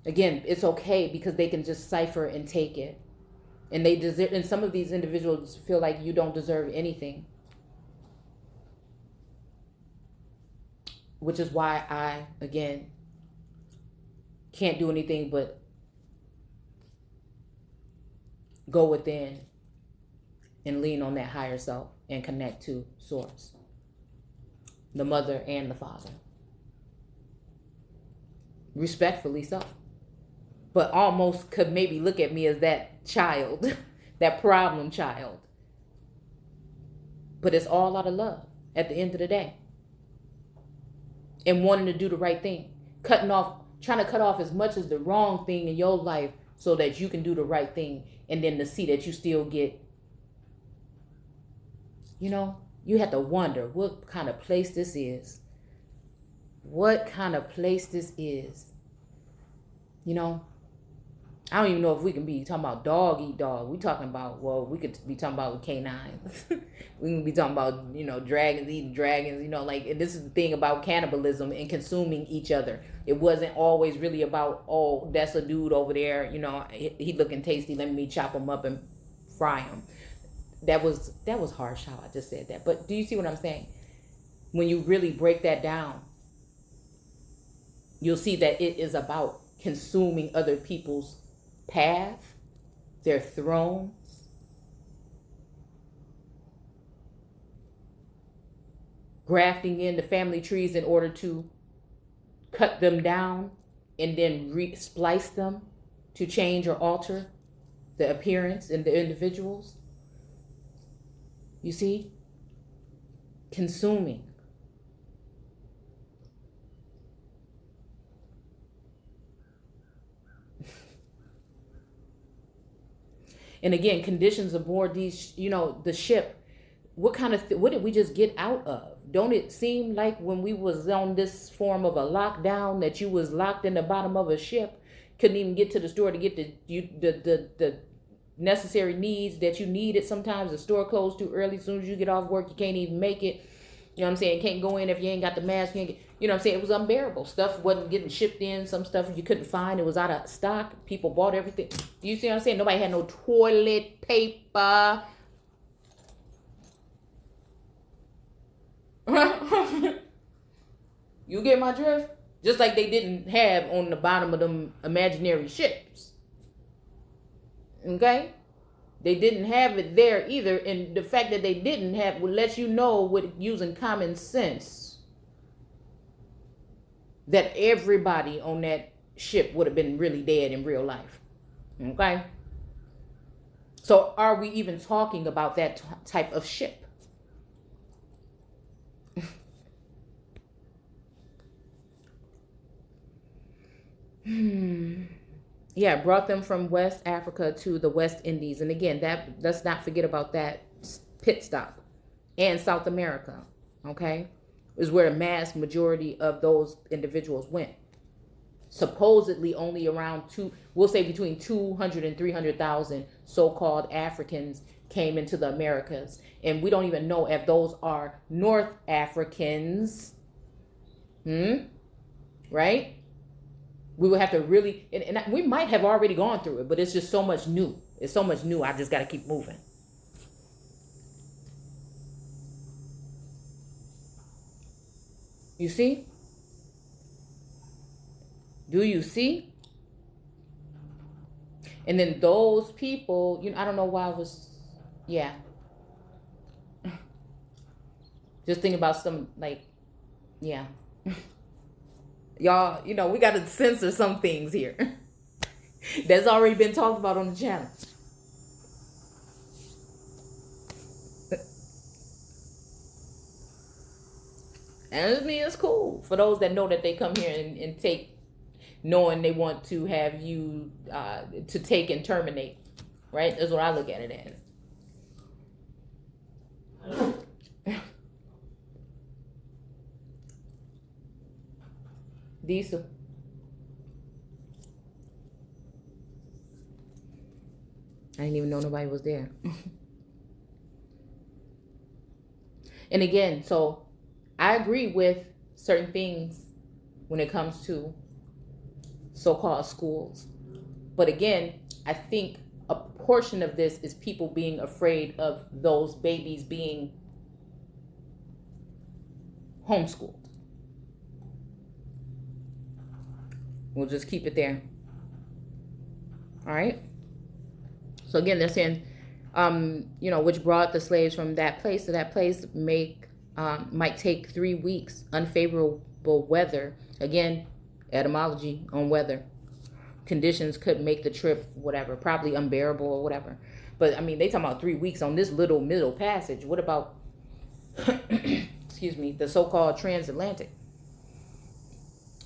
Again, it's okay because they can just cipher and take it. And they deserve, and some of these individuals feel like you don't deserve anything. Which is why I, again, can't do anything but go within and lean on that higher self and connect to Source, the mother and the father. Respectfully so. But almost could maybe look at me as that child, that problem child. But it's all out of love at the end of the day. And wanting to do the right thing. Trying to cut off as much as the wrong thing in your life so that you can do the right thing. And then to see that you still get, you have to wonder what kind of place this is. What kind of place this is. I don't even know if we can be talking about dog eat dog. We talking about, we could be talking about canines. We can be talking about, dragons eating dragons, and this is the thing about cannibalism and consuming each other. It wasn't always really about, oh, that's a dude over there, he looking tasty, let me chop him up and fry him. That was harsh how I just said that. But do you see what I'm saying? When you really break that down, you'll see that it is about consuming other people's path, their thrones, grafting in the family trees in order to cut them down and then splice them to change or alter the appearance in the individuals. You see? Consuming. And again, conditions aboard these, the ship. What kind of what did we just get out of? don't it seem like when we was on this form of a lockdown that you was locked in the bottom of a ship, couldn't even get to the store to get the necessary needs that you needed. Sometimes the store closed too early. As soon as you get off work, you can't even make it. You know what I'm saying? Can't go in if you ain't got the mask. You, you know what I'm saying? It was unbearable. Stuff wasn't getting shipped in. Some stuff you couldn't find. It was out of stock. People bought everything. Do you see what I'm saying? Nobody had no toilet paper. You get my drift? Just like they didn't have on the bottom of them imaginary ships. Okay? They didn't have it there either. And the fact that they didn't have will let you know, with using common sense, that everybody on that ship would have been really dead in real life. Okay? So are we even talking about that type of ship? Yeah, brought them from West Africa to the West Indies. And again, that let's not forget about that pit stop. And South America, okay, is where a mass majority of those individuals went. Supposedly only around we'll say between 200 and 300,000 so-called Africans came into the Americas. And we don't even know if those are North Africans. Right? We would have to really, and we might have already gone through it, but it's just so much new. It's so much new. I just got to keep moving. You see? Do you see? And then those people, I don't know why I was, yeah. Just think about some, yeah. Y'all, we got to censor some things here. That's already been talked about on the channel. And I mean, it's cool for those that know that they come here and take, knowing they want to have you to take and terminate, right? That's what I look at it as. Diesel. I didn't even know nobody was there. And again, so I agree with certain things when it comes to so-called schools. But again, I think a portion of this is people being afraid of those babies being homeschooled. We'll just keep it there. All right. So again, they're saying, which brought the slaves from that place to that place might take 3 weeks. Unfavorable weather. Again, etymology on weather. Conditions could make the trip, whatever, probably unbearable or whatever. But I mean, they talking about 3 weeks on this little middle passage. What about, excuse me, the so-called transatlantic,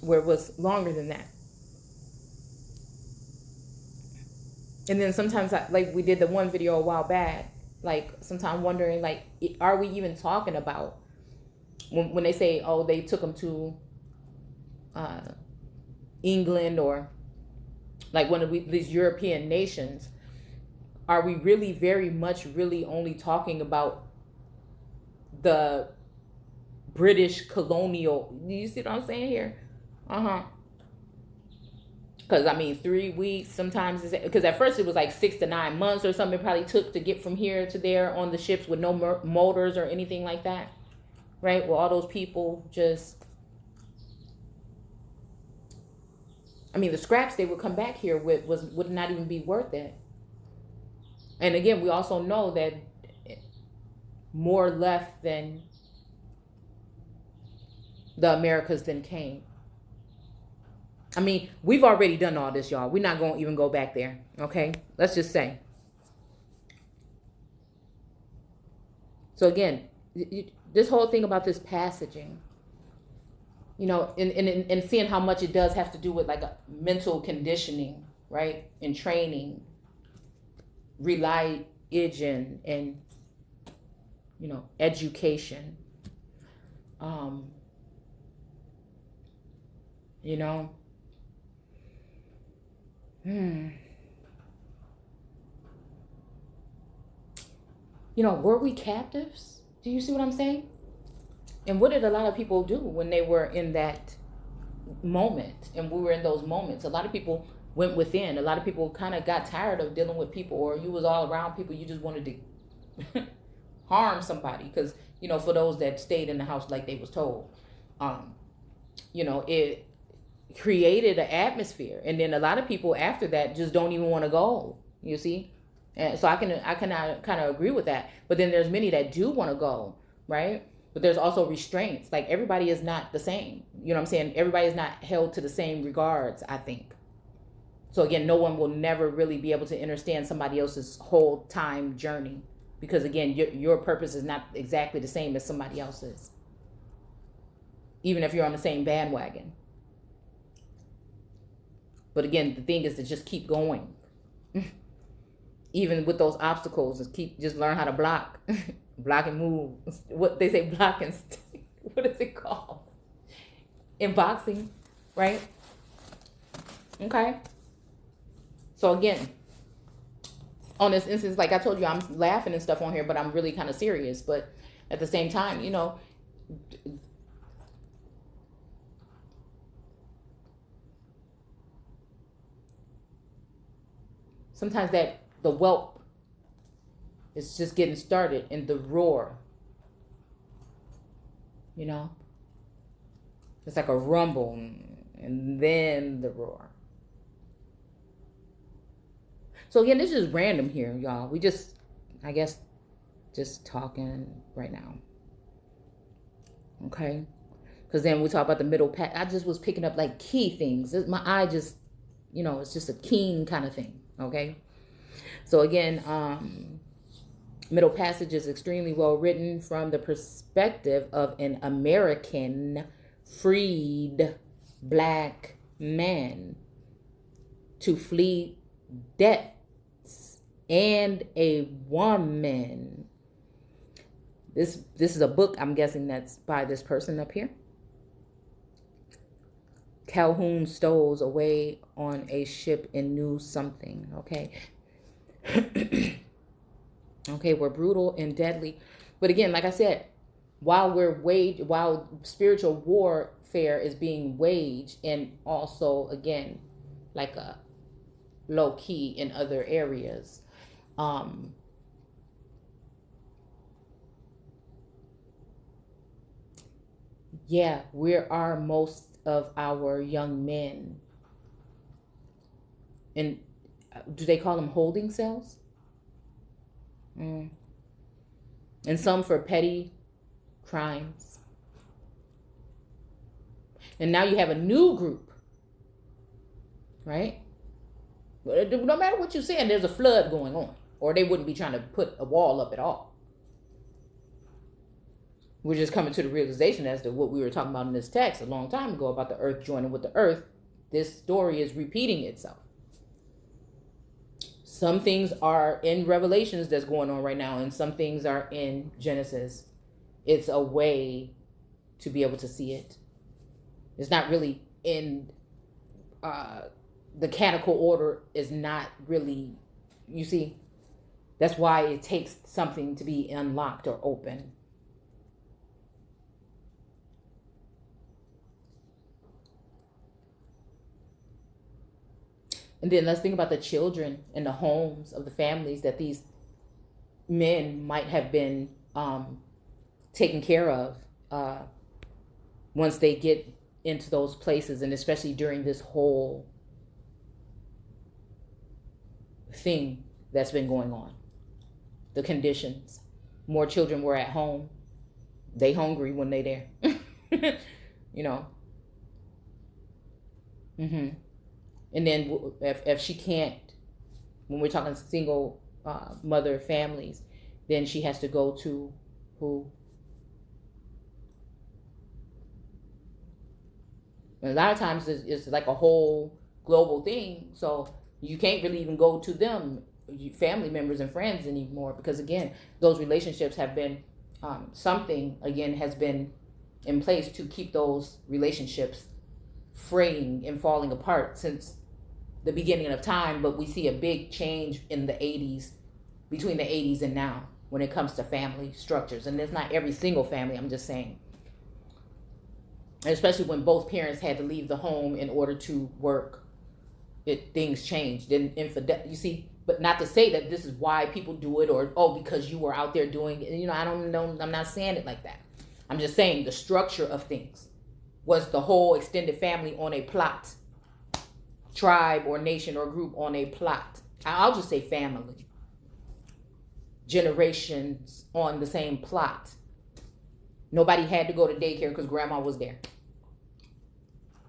where it was longer than that? And then sometimes, like we did the one video a while back, sometimes wondering, are we even talking about when they say, oh, they took them to England or one of these European nations? Are we really very much really only talking about the British colonial? Do you see what I'm saying here? Because, 3 weeks sometimes, because at first it was 6 to 9 months or something it probably took to get from here to there on the ships with no motors or anything like that. Right? Well, all those people just, the scraps they would come back here with would not even be worth it. And again, we also know that more left than the Americas than came. We've already done all this, y'all. We're not going to even go back there, okay? Let's just say. So again, this whole thing about this passaging, and seeing how much it does have to do with a mental conditioning, right? And training, religion, and education. Um, you know, hmm, were we captives? Do you see what I'm saying? And what did a lot of people do when they were in that moment and we were in those moments? A lot of people went within. A lot of people kind of got tired of dealing with people, or you was all around people, you just wanted to harm somebody because, for those that stayed in the house like they was told, it created an atmosphere. And then a lot of people after that just don't even want to go, you see? And so I can kind of agree with that. But then there's many that do want to go, right? But there's also restraints. Like everybody is not the same. You know what I'm saying? Everybody is not held to the same regards, I think. So again, no one will never really be able to understand somebody else's whole time journey. Because again, your purpose is not exactly the same as somebody else's. Even if you're on the same bandwagon. But again, the thing is to just keep going. Even with those obstacles, just learn how to block. Block and move. What they say, block and stick. What is it called? In boxing, right? Okay. So again, on this instance, like I told you, I'm laughing and stuff on here, but I'm really kind of serious. But at the same time, sometimes that the whelp is just getting started in the roar. It's like a rumble and then the roar. So again, this is random here, y'all. We just talking right now. Okay? Because then we talk about the middle path. I just was picking up like key things. My eye just, it's just a keen kind of thing. Okay? So again, Middle Passage is extremely well written from the perspective of an American freed black man to flee debts and a woman. This is a book, I'm guessing that's by this person up here. Calhoun stows away on a ship and knew something. Okay. Okay, we're brutal and deadly. But again, like I said, while spiritual warfare is being waged, and also again, like a low key in other areas, where are most of our young men? And do they call them holding cells? And some for petty crimes. And now you have a new group, right? No matter what you're saying, there's a flood going on, or they wouldn't be trying to put a wall up at all. We're just coming to the realization as to what we were talking about in this text a long time ago about the earth joining with the earth. This story is repeating itself. Some things are in Revelations that's going on right now, and some things are in Genesis. It's a way to be able to see it. It's not really in the canonical order is not really, you see, that's why it takes something to be unlocked or open. And then let's think about the children and the homes of the families that these men might have been taken care of once they get into those places, and especially during this whole thing that's been going on. The conditions. More children were at home. They hungry when they there. And then if she can't, when we're talking single mother families, then she has to go to who? And a lot of times it's like a whole global thing. So you can't really even go to them, family members and friends anymore, because again, those relationships have been, something again has been in place to keep those relationships fraying and falling apart since the beginning of time. But we see a big change in the 80s, between the 80s and now, when it comes to family structures. And it's not every single family, I'm just saying. And especially when both parents had to leave the home in order to work, things changed. Then you see, but not to say that this is why people do it, or because you were out there doing it. I don't know. I'm not saying it like that. I'm just saying the structure of things was the whole extended family on a plot, tribe or nation or group on a plot. I'll just say family. Generations on the same plot. Nobody had to go to daycare because grandma was there.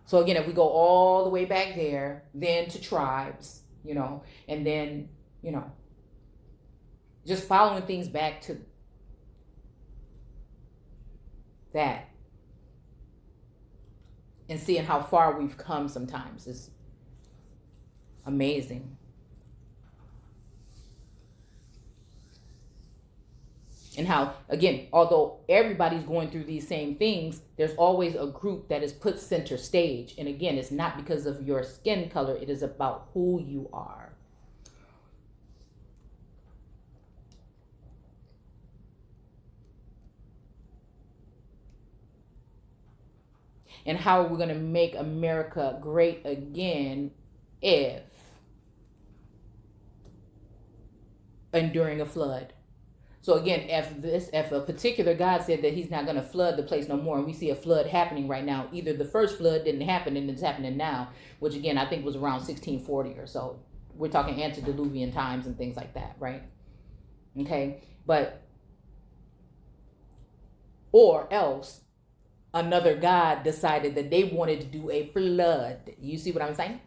So again, if we go all the way back there, then to tribes, and then, just following things back to that and seeing how far we've come sometimes is amazing. And how, again, although everybody's going through these same things, there's always a group that is put center stage. And again, it's not because of your skin color. It is about who you are. And how are we going to make America great again if enduring a flood? So again, if a particular God said that he's not going to flood the place no more, and we see a flood happening right now, either the first flood didn't happen and it's happening now, which again, I think was around 1640 or so. We're talking antediluvian times and things like that, right? Okay. Or else another God decided that they wanted to do a flood. You see what I'm saying?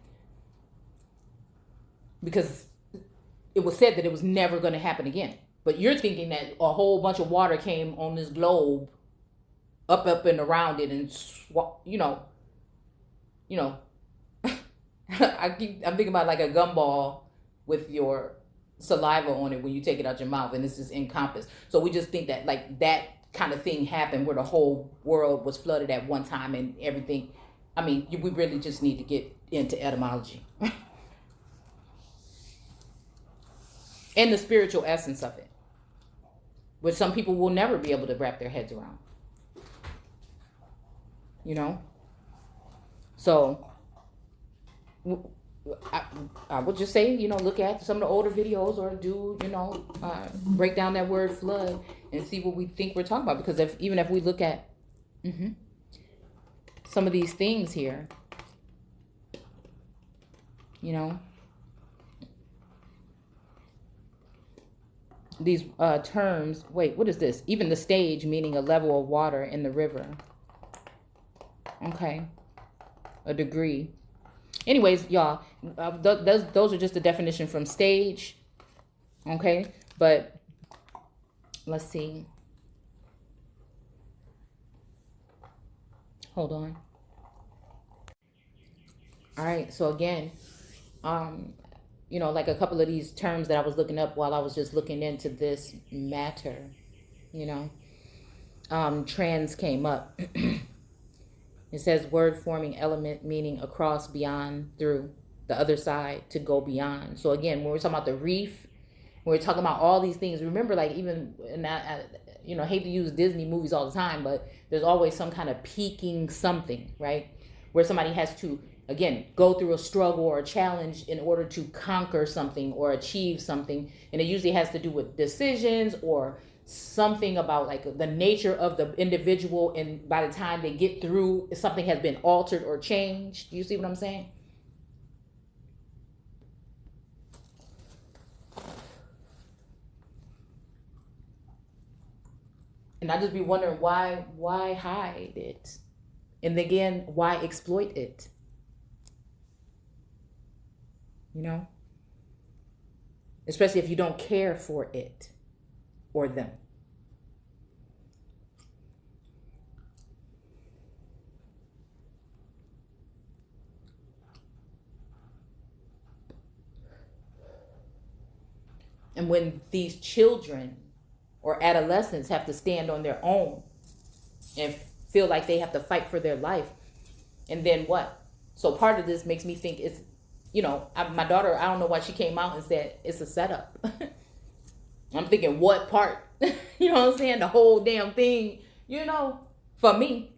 Because it was said that it was never going to happen again. But you're thinking that a whole bunch of water came on this globe, up and around it, and I'm thinking about like a gumball with your saliva on it when you take it out your mouth, and it's just encompassed. So we just think that like that kind of thing happened where the whole world was flooded at one time and everything. I mean, we really just need to get into etymology and the spiritual essence of it, which some people will never be able to wrap their heads around. So I would just say, look at some of the older videos or do, break down that word flood and see what we think we're talking about. Because even if we look at some of these things here, these terms, wait, what is this? Even the stage, meaning a level of water in the river. Okay. A degree. Anyways, y'all, those are just the definition from stage. Okay. But let's see. Hold on. All right. So again, like a couple of these terms that I was looking up while I was just looking into this matter, trans came up. It says word forming element meaning across, beyond, through, the other side, to go beyond. So again, when we're talking about the reef, when we're talking about all these things, remember, like even, and I hate to use Disney movies all the time, but there's always some kind of peaking something, right? Where somebody has to, again, go through a struggle or a challenge in order to conquer something or achieve something. And it usually has to do with decisions or something about like the nature of the individual. And by the time they get through, something has been altered or changed. Do you see what I'm saying? And I just be wondering why hide it? And again, why exploit it? Especially if you don't care for it or them. And when these children or adolescents have to stand on their own and feel like they have to fight for their life. And then what? So part of this makes me think it's, my daughter, I don't know why she came out and said it's a setup. I'm thinking, what part? You know what I'm saying? The whole damn thing, for me.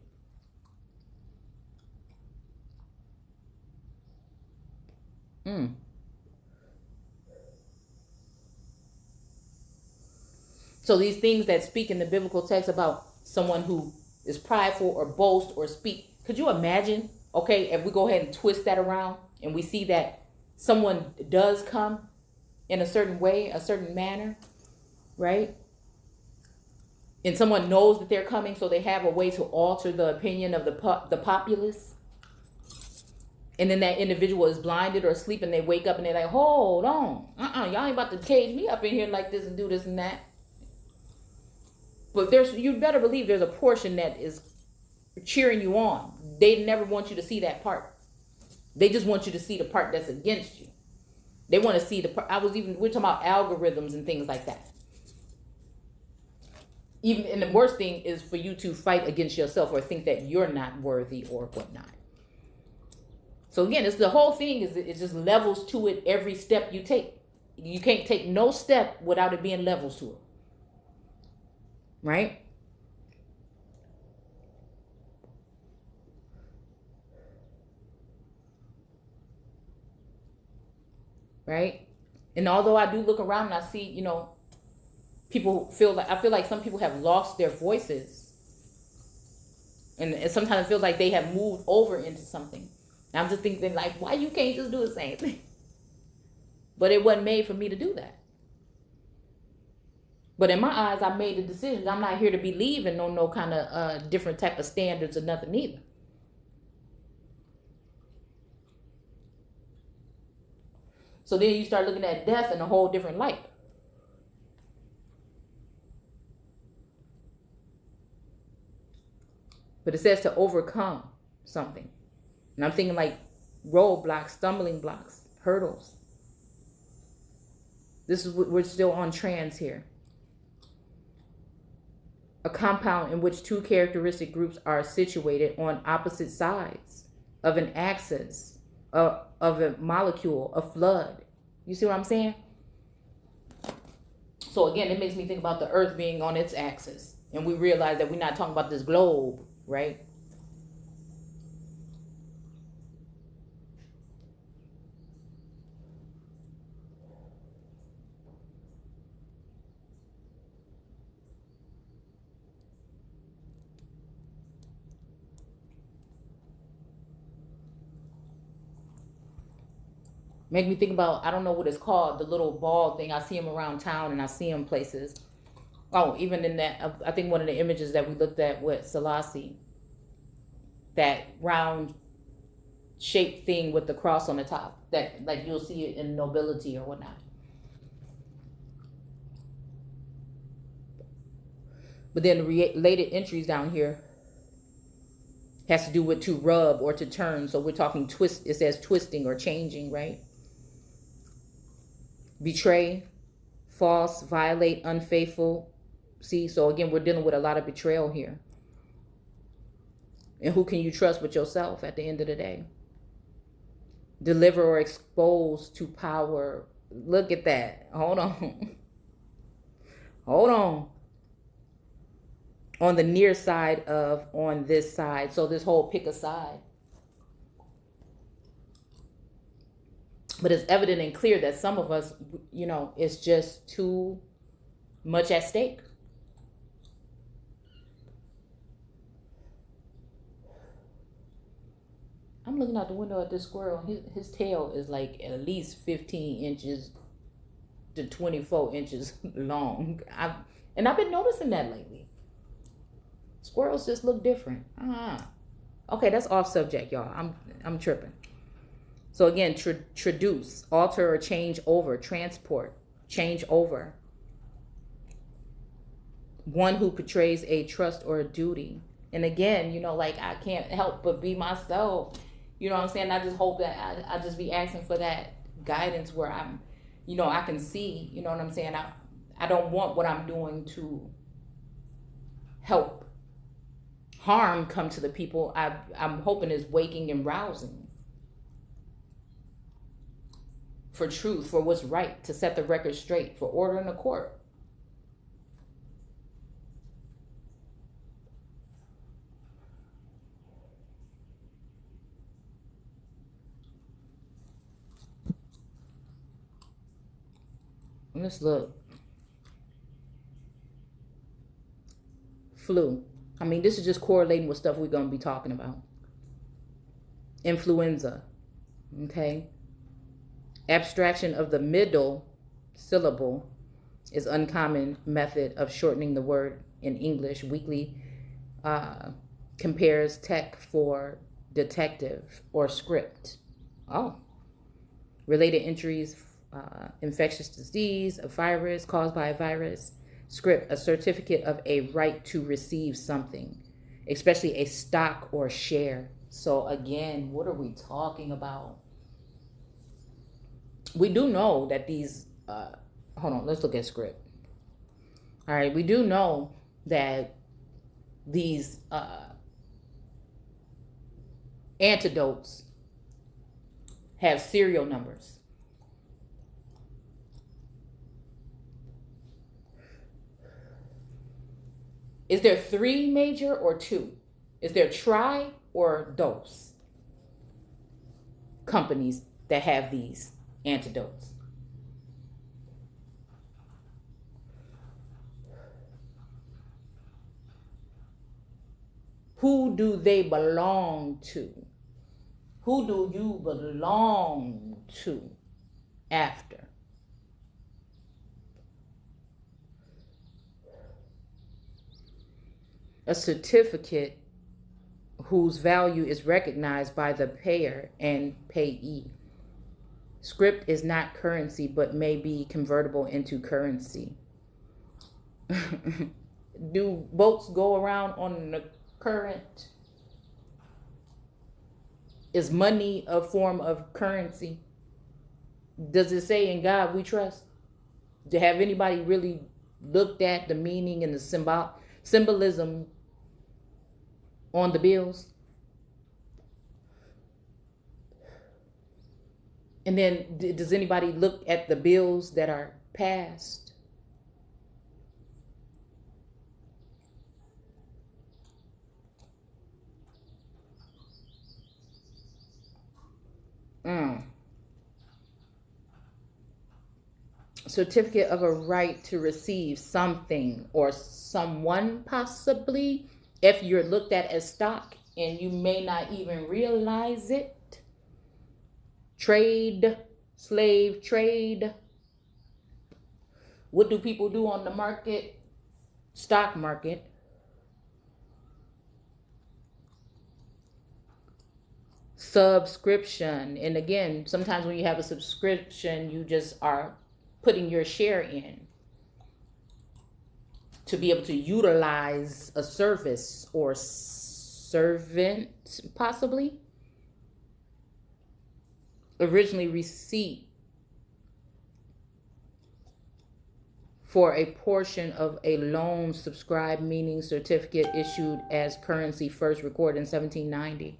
So these things that speak in the biblical text about someone who is prideful or boast or speak, could you imagine, okay, if we go ahead and twist that around and we see that someone does come in a certain way, a certain manner, right? And someone knows that they're coming, so they have a way to alter the opinion of the populace. And then that individual is blinded or asleep, and they wake up and they're like, hold on, y'all ain't about to cage me up in here like this and do this and that. But you better believe there's a portion that is cheering you on. They never want you to see that part. They just want you to see the part that's against you. They want to see the part. We're talking about algorithms and things like that. And the worst thing is for you to fight against yourself or think that you're not worthy or whatnot. So again, it's the whole thing is just levels to it every step you take. You can't take no step without it being levels to it. Right? Right? And although I do look around and I see, people I feel like some people have lost their voices. And sometimes I feel like they have moved over into something. And I'm just thinking like, why you can't just do the same thing? But it wasn't made for me to do that. But in my eyes, I made the decision. I'm not here to be leaving on no kind of different type of standards or nothing either. So then you start looking at death in a whole different light. But it says to overcome something. And I'm thinking like roadblocks, stumbling blocks, hurdles. We're still on trans here. A compound in which two characteristic groups are situated on opposite sides of an axis of a molecule, a flood. You see what I'm saying? So again, it makes me think about the earth being on its axis. And we realize that we're not talking about this globe, right? Make me think about, I don't know what it's called, the little ball thing. I see them around town and I see them places. Oh, even in that, I think one of the images that we looked at with Selassie, that round shaped thing with the cross on the top, that like you'll see it in nobility or whatnot. But then the related entries down here has to do with to rub or to turn. So we're talking twist. It says twisting or changing, right? Betray, false, violate, unfaithful. See, so again, we're dealing with a lot of betrayal here. And who can you trust but yourself at the end of the day? Deliver or expose to power. Look at that. Hold on. Hold on. On the near side of, on this side. So this whole pick a side. But it's evident and clear that some of us, it's just too much at stake. I'm looking out the window at this squirrel. His tail is like at least 15 inches to 24 inches long. I've been noticing that lately. Squirrels just look different. Okay, that's off subject, y'all. I'm tripping. So again, traduce, alter or change over, transport, change over. One who portrays a trust or a duty. And again, like I can't help but be myself. You know what I'm saying? I just hope that I just be asking for that guidance where I'm, I can see, you know what I'm saying? I don't want what I'm doing to help harm come to the people, I'm hoping is waking and rousing for truth, for what's right, to set the record straight, for order in the court. Let's look. Flu. I mean, this is just correlating with stuff we're going to be talking about. Influenza. Okay. Abstraction of the middle syllable is uncommon method of shortening the word in English. Weekly compares tech for detective or script. Oh. Related injuries, infectious disease, a virus caused by a virus. Script, a certificate of a right to receive something, especially a stock or share. So again, what are we talking about? We do know that these, hold on, let's look at script. All right, we do know that these antidotes have serial numbers. Is there 3 major or 2? Is there tri or dose companies that have these antidotes? Who do they belong to? Who do you belong to after? A certificate whose value is recognized by the payer and payee. Script is not currency, but may be convertible into currency. Do boats go around on the current? Is money a form of currency? Does it say in God we trust? Have anybody really looked at the meaning and the symbolism on the bills? And then does anybody look at the bills that are passed? Certificate of a right to receive something or someone, possibly, if you're looked at as stock and you may not even realize it. Trade, slave trade. What do people do on the market? Stock market. Subscription. And again, sometimes when you have a subscription, you just are putting your share in to be able to utilize a service or servant, possibly. Originally, receipt for a portion of a loan subscribed, meaning certificate issued as currency, first recorded in 1790.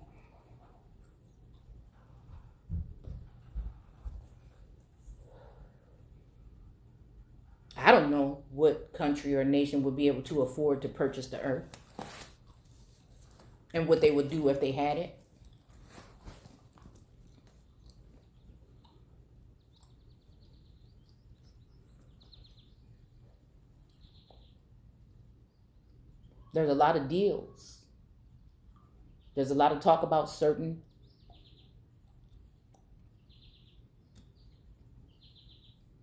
I don't know what country or nation would be able to afford to purchase the earth and what they would do if they had it. There's a lot of deals. There's a lot of talk about certain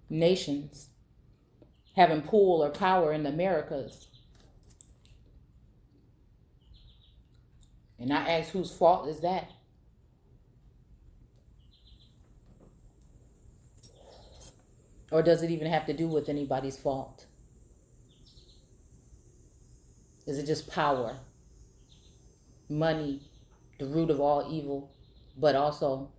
nations having pull or power in the Americas. And I ask, whose fault is that? Or does it even have to do with anybody's fault? Is it just power? Money, the root of all evil, but also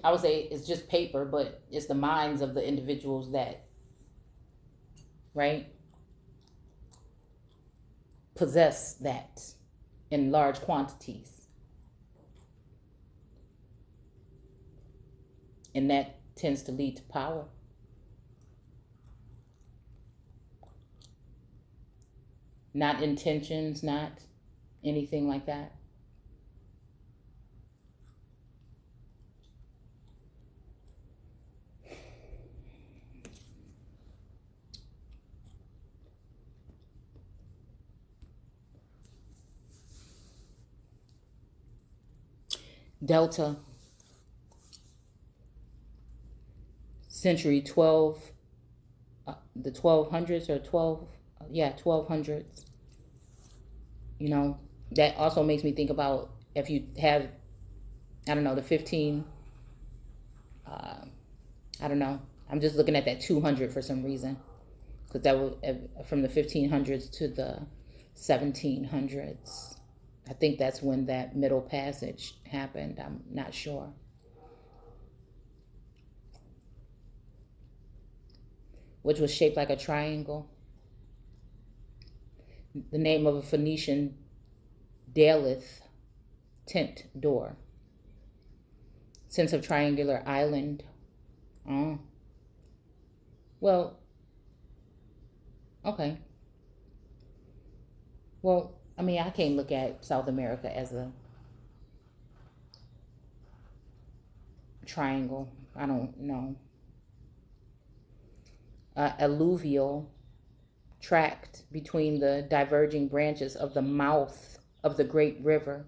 I would say it's just paper, but it's the minds of the individuals that, right, possess that in large quantities. And that tends to lead to power. Not intentions, not anything like that. Delta, century 12, the 1200s or 12, yeah, 1200s. You know, that also makes me think about if you have, I don't know, the 15, I don't know. I'm just looking at that 200 for some reason. Because that was from the 1500s to the 1700s. I think that's when that Middle Passage happened. I'm not sure. Which was shaped like a triangle. The name of a Phoenician Daleth, tent door. Sense of triangular island. Oh. Well, okay. Well, I mean, I can't look at South America as a triangle. I don't know. Alluvial tract between the diverging branches of the mouth of the great river.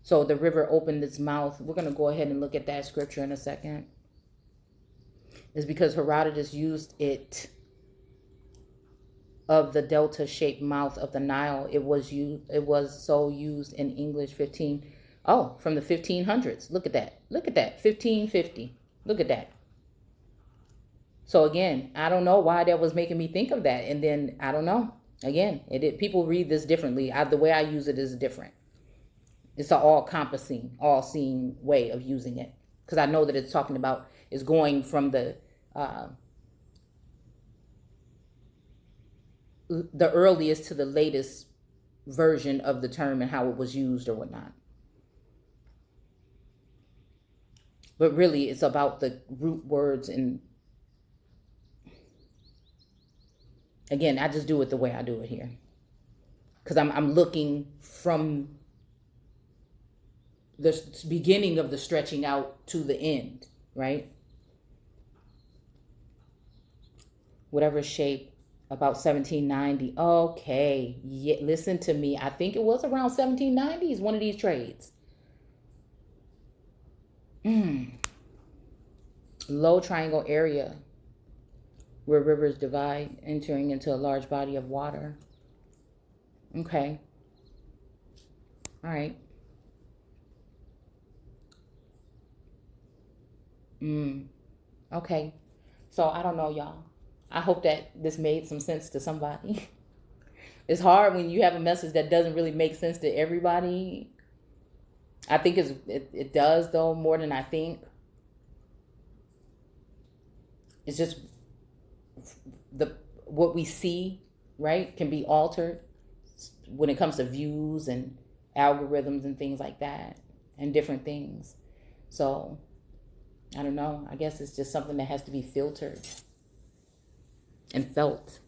So the river opened its mouth. We're going to go ahead and look at that scripture in a second. It's because Herodotus used it of the delta-shaped mouth of the Nile. It was so used in English from the 1500s. Look at that. Look at that. 1550. Look at that. So again, I don't know why that was making me think of that. And then I don't know. Again, people read this differently. The way I use it is different. It's an all-encompassing, all-seeing way of using it. Because I know that it's talking about, is going from the earliest to the latest version of the term and how it was used or whatnot. But really, it's about the root words. And again, I just do it the way I do it here. Because I'm looking from the beginning of the stretching out to the end, right? Whatever shape, about 1790. Okay, yeah, listen to me. I think it was around 1790s, one of these trades. Low triangle area where rivers divide, entering into a large body of water. Okay. All right. Okay. So I don't know, y'all. I hope that this made some sense to somebody. It's hard when you have a message that doesn't really make sense to everybody. I think it does, though, more than I think. It's just what we see, right, can be altered when it comes to views and algorithms and things like that and different things. So I don't know. I guess it's just something that has to be filtered and felt.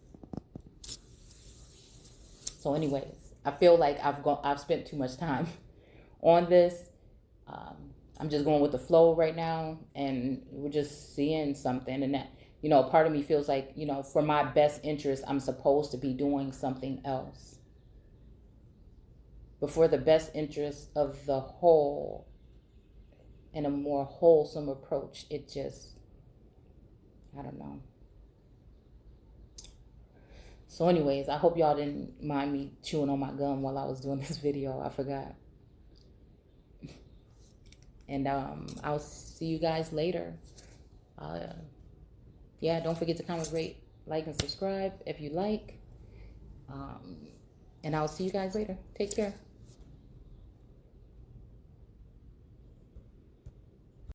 So anyways, I feel like I've spent too much time on this. I'm just going with the flow right now, and we're just seeing something. And that, part of me feels like, for my best interest, I'm supposed to be doing something else. But for the best interest of the whole and a more wholesome approach, I don't know. So anyways, I hope y'all didn't mind me chewing on my gum while I was doing this video. I forgot. And I'll see you guys later. Don't forget to comment, rate, like, and subscribe if you like. And I'll see you guys later. Take care.